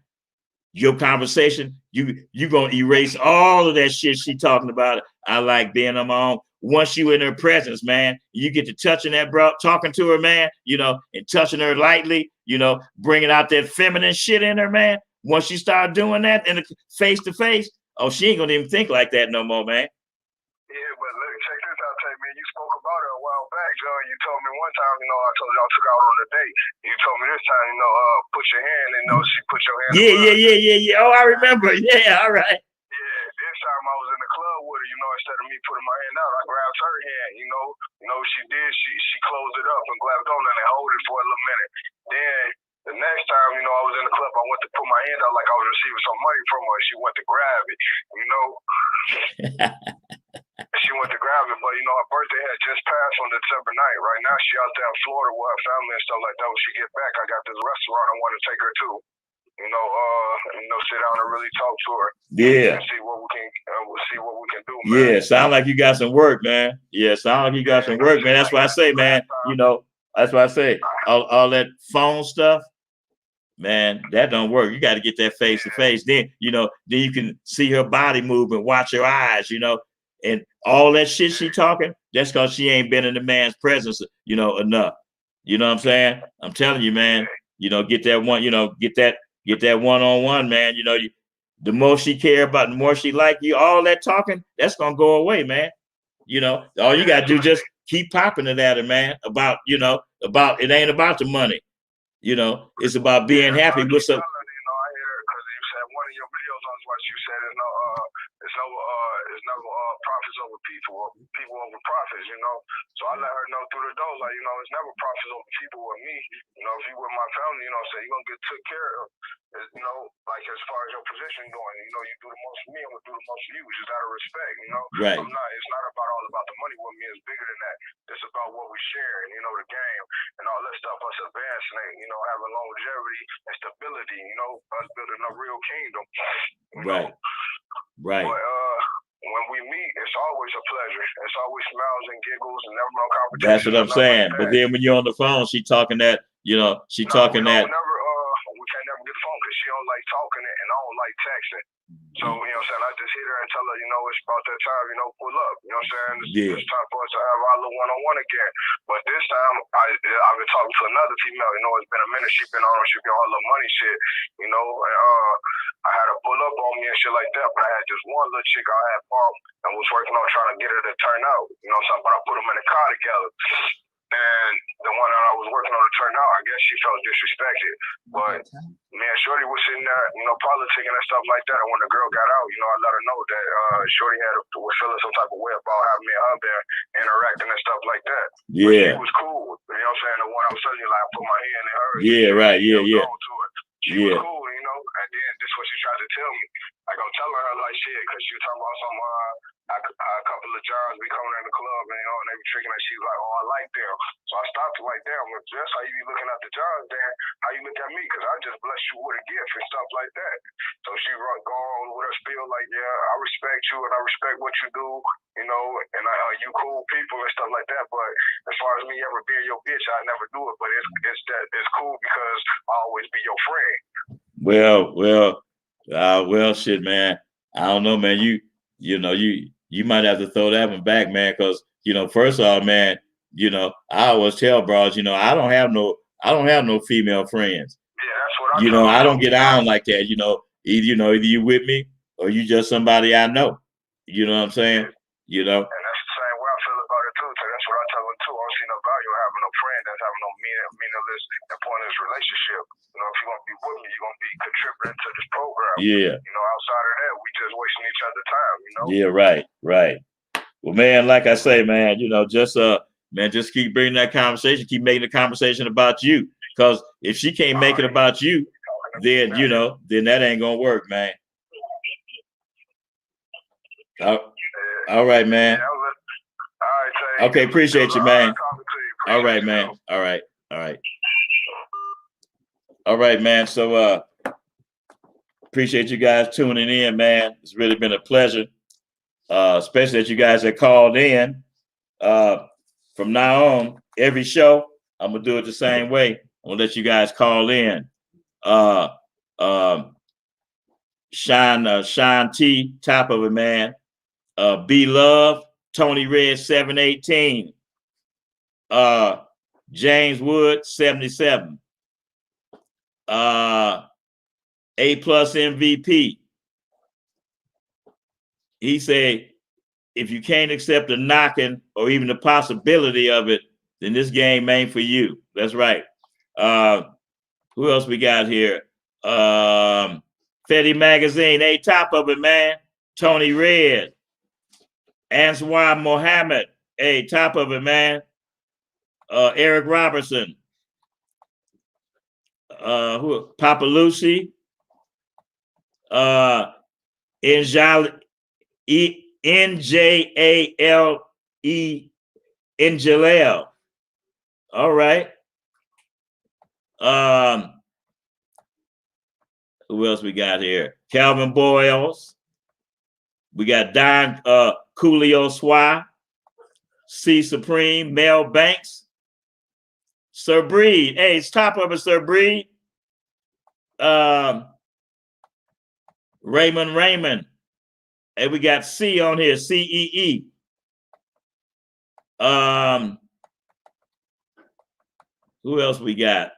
your conversation, you gonna erase all of that shit she talking about. I like being on my own. Once you in her presence, man, you get to touching that bro, talking to her, man, you know, and touching her lightly, you know, bringing out that feminine shit in her, man. Once you start doing that in the face to face, oh, she ain't gonna even think like that no more, man. Yeah, but look, check this out, Tay, man. You spoke about her a while back, Joe. You told me one time, you know, I told y'all took out on a date. You told me this time, you know, put your hand, and you know, she put your hand. Yeah. Oh, I remember. Yeah, all right. Yeah, this time I was in the club with her, you know, instead of me putting my hand out, I grabbed her hand, you know, she did, she closed it up and grabbed on it and hold it for a little minute. Then the next time, you know, I was in the club, I went to put my hand out like I was receiving some money from her. She went to grab it, you know. She went to grab it, but you know, her birthday had just passed on December 9th. Right now, she out there in Florida with her family and stuff like that. When she get back, I got this restaurant I want to take her to. You know, sit down and really talk to her. Yeah. And see what we can do, man. Yeah, sound like you got some work, man. Yeah, sound like you got some work, man. That's why I say, man, you know, that's why I say all that phone stuff, man, that don't work. You got to get that face to face. Then, then you can see her body move and watch her eyes, and all that shit she talking, that's because she ain't been in the man's presence, enough. You know what I'm saying? I'm telling you, man, get that one, get that one-on-one, man. The more she care about, the more she like you, all that talking, that's going to go away, man. All you got to do just keep popping it at her, man, about it ain't about the money. It's about being happy with some. I hear it because you said one of your videos on what you said is no profits over people or people over profits. So I let her know through the door, like it's never profits over people or me. If you with my family, so you're gonna get took care of. Like as far as your position going, you do the most for me, I'm gonna do the most for you, just out of respect. Right. It's not all about the money with me. It's bigger than that. It's about what we share, and the game and all that stuff. Us advancing, having longevity and stability. Us building a real kingdom. Right. But when we meet, it's always a pleasure. It's always smiles and giggles and never no competition. That's what I'm saying. But then when you're on the phone, she talking that, We can't never get the phone because she don't like talking it and I don't like texting. So, I just hit her and tell her, it's about that time, pull up. It's time for us to have our little one-on-one again. But this time, I've been talking to another female, it's been a minute. She been on all the money shit, and I had her pull up on me and shit like that. But I had just one little chick I had bumped and was working on trying to get her to turn out. But I put them in the car together. And the one that I was working on to turn out, I guess she felt disrespected. But man, Shorty was sitting there, politicking and stuff like that. And when the girl got out, I let her know that Shorty was feeling some type of way about having me and her there interacting and stuff like that. Yeah. But she was cool. The one I was telling you, like I put my hand in hers. Yeah, right. Yeah. She was cool, and then this is what she tried to tell me. Like I'm telling her like shit, because she was talking about some a couple of Johns be coming in the club and and they be tricking her. She was like, oh, I like them. So I stopped her like, damn, that's how you be looking at the Johns, then how you look at me, because I just bless you with a gift and stuff like that. So she go on with her spiel like, yeah, I respect you and I respect what you do, and you cool people and stuff like that. But as far as me ever being your bitch, I never do it. But it's cool because I always be your friend. Well, shit, man. I don't know, man. You might have to throw that one back, man, because first of all, man, I always tell bros, I don't have no female friends. Yeah, that's what I don't get on like that. Either you with me or you just somebody I know. You know what I'm saying? And that's the same way I feel about it too. So that's what I tell them too. I don't see no value in having no friend that's having no meaningless and pointless relationship. If you're gonna be with me, you're gonna be contributing to this program. Yeah. Outside of that, we just wasting each other's time. Yeah, right. Well, man, like I say, man, just keep bringing that conversation, keep making the conversation about you. Because if she can't make it about you, then then that ain't gonna work, man. All right, man. Okay, appreciate you, man. All right, man. All right. All right, man. So appreciate you guys tuning in, man. It's really been a pleasure. Especially that you guys that called in. From now on, every show, I'm gonna do it the same way. I'm gonna let you guys call in. Sean T, top of it, man. B Love, Tony Red 718. James Wood 77. A+ MVP. He said, if you can't accept the knocking or even the possibility of it, then this game ain't for you. That's right. Who else we got here? Fetty Magazine, A top of it, man. Tony Red. Antoine Mohammed, A top of it, man. Eric Robertson. Papa Lucy. NJALE Injalel. All right. Who else we got here? Calvin Boyles. We got Don Coolio Swa, C Supreme, Mel Banks, Sir Breed. Hey, it's top of it, Sir Breed. Raymond. And we got C on here, CEE. Who else we got?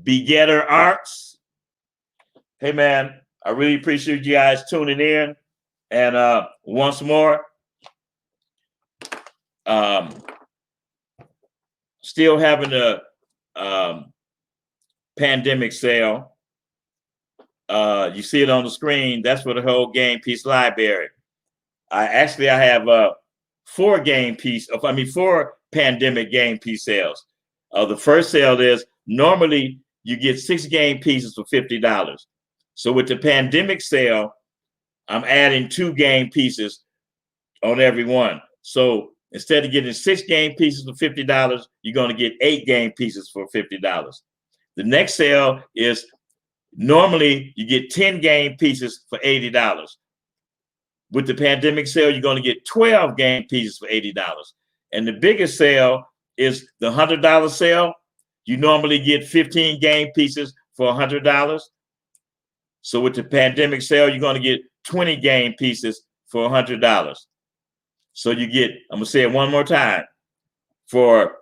Begetter Arts. Hey man, I really appreciate you guys tuning in. And once more, still having a pandemic sale. You see it on the screen. That's for the whole game piece library. I have 4 pandemic game piece sales. The first sale is normally you get 6 game pieces for $50. So with the pandemic sale, I'm adding 2 game pieces on every one. So instead of getting 6 game pieces for $50, you're going to get 8 game pieces for $50. The next sale is normally you get 10 game pieces for $80. With the pandemic sale, you're going to get 12 game pieces for $80. And the biggest sale is the $100 sale. You normally get 15 game pieces for $100. So with the pandemic sale, you're going to get 20 game pieces for $100. So you get, I'm going to say it one more time. For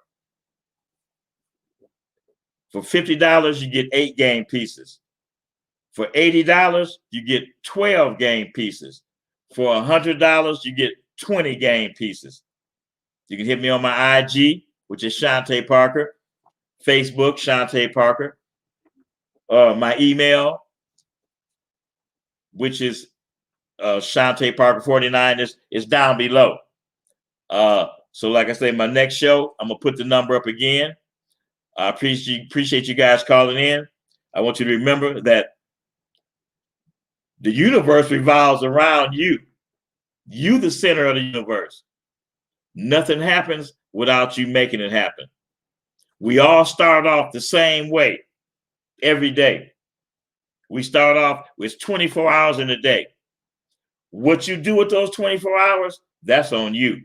$50, you get 8 game pieces. For $80, you get 12 game pieces. For $100, you get 20 game pieces. You can hit me on my IG, which is Shante Parker. Facebook, Shante Parker. My email, which is Shante Parker 49, is down below. So like I say, my next show, I'm gonna put the number up again. I appreciate you guys calling in. I want you to remember that the universe revolves around you. You, the center of the universe. Nothing happens without you making it happen. We all start off the same way every day. We start off with 24 hours in a day. What you do with those 24 hours, that's on you.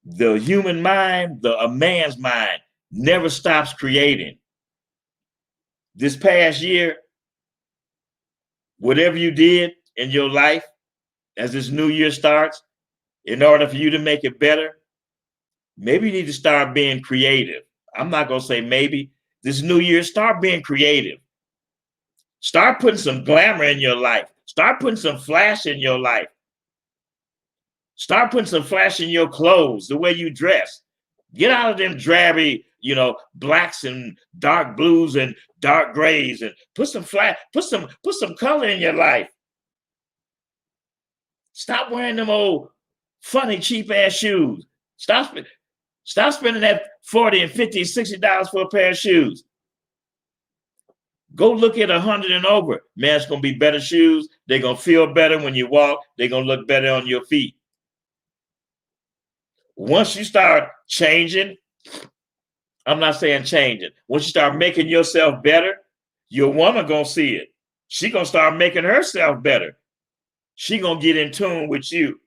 The human mind, a man's mind, never stops creating. This past year, whatever you did in your life as this new year starts, in order for you to make it better, maybe you need to start being creative. I'm not going to say maybe. This new year, start being creative. Start putting some glamour in your life. Start putting some flash in your life. Start putting some flash in your clothes, the way you dress. Get out of them drabby, blacks and dark blues and dark grays, and put some color in your life. Stop wearing them old funny cheap ass shoes. Stop spending that $40 and $50, $60 for a pair of shoes. Go look at 100 and over. Man, it's gonna be better shoes. They're gonna feel better when you walk. They're gonna look better on your feet. Once you start changing, I'm not saying changing. Once you start making yourself better, your woman gonna see it. She gonna start making herself better. She gonna get in tune with you.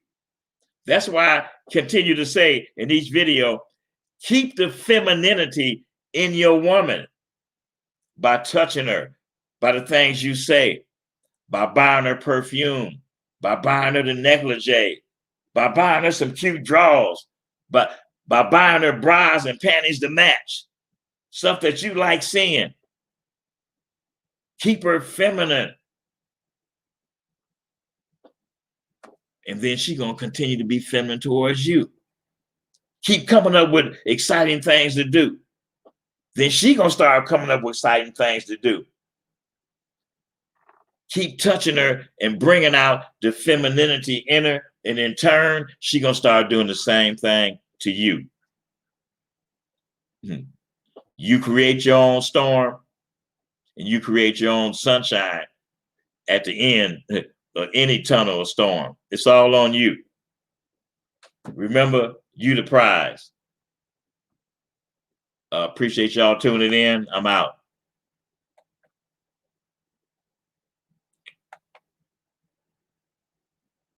That's why I continue to say in each video, keep the femininity in your woman by touching her, by the things you say, by buying her perfume, by buying her the negligee, by buying her some cute drawers, by buying her bras and panties to match, stuff that you like seeing. Keep her feminine. And then she's going to continue to be feminine towards you. Keep coming up with exciting things to do. Then she's going to start coming up with exciting things to do. Keep touching her and bringing out the femininity in her. And in turn, she's going to start doing the same thing to you. You create your own storm and you create your own sunshine at the end of any tunnel or storm. It's all on you. Remember, you the prize. Appreciate y'all tuning in. I'm out.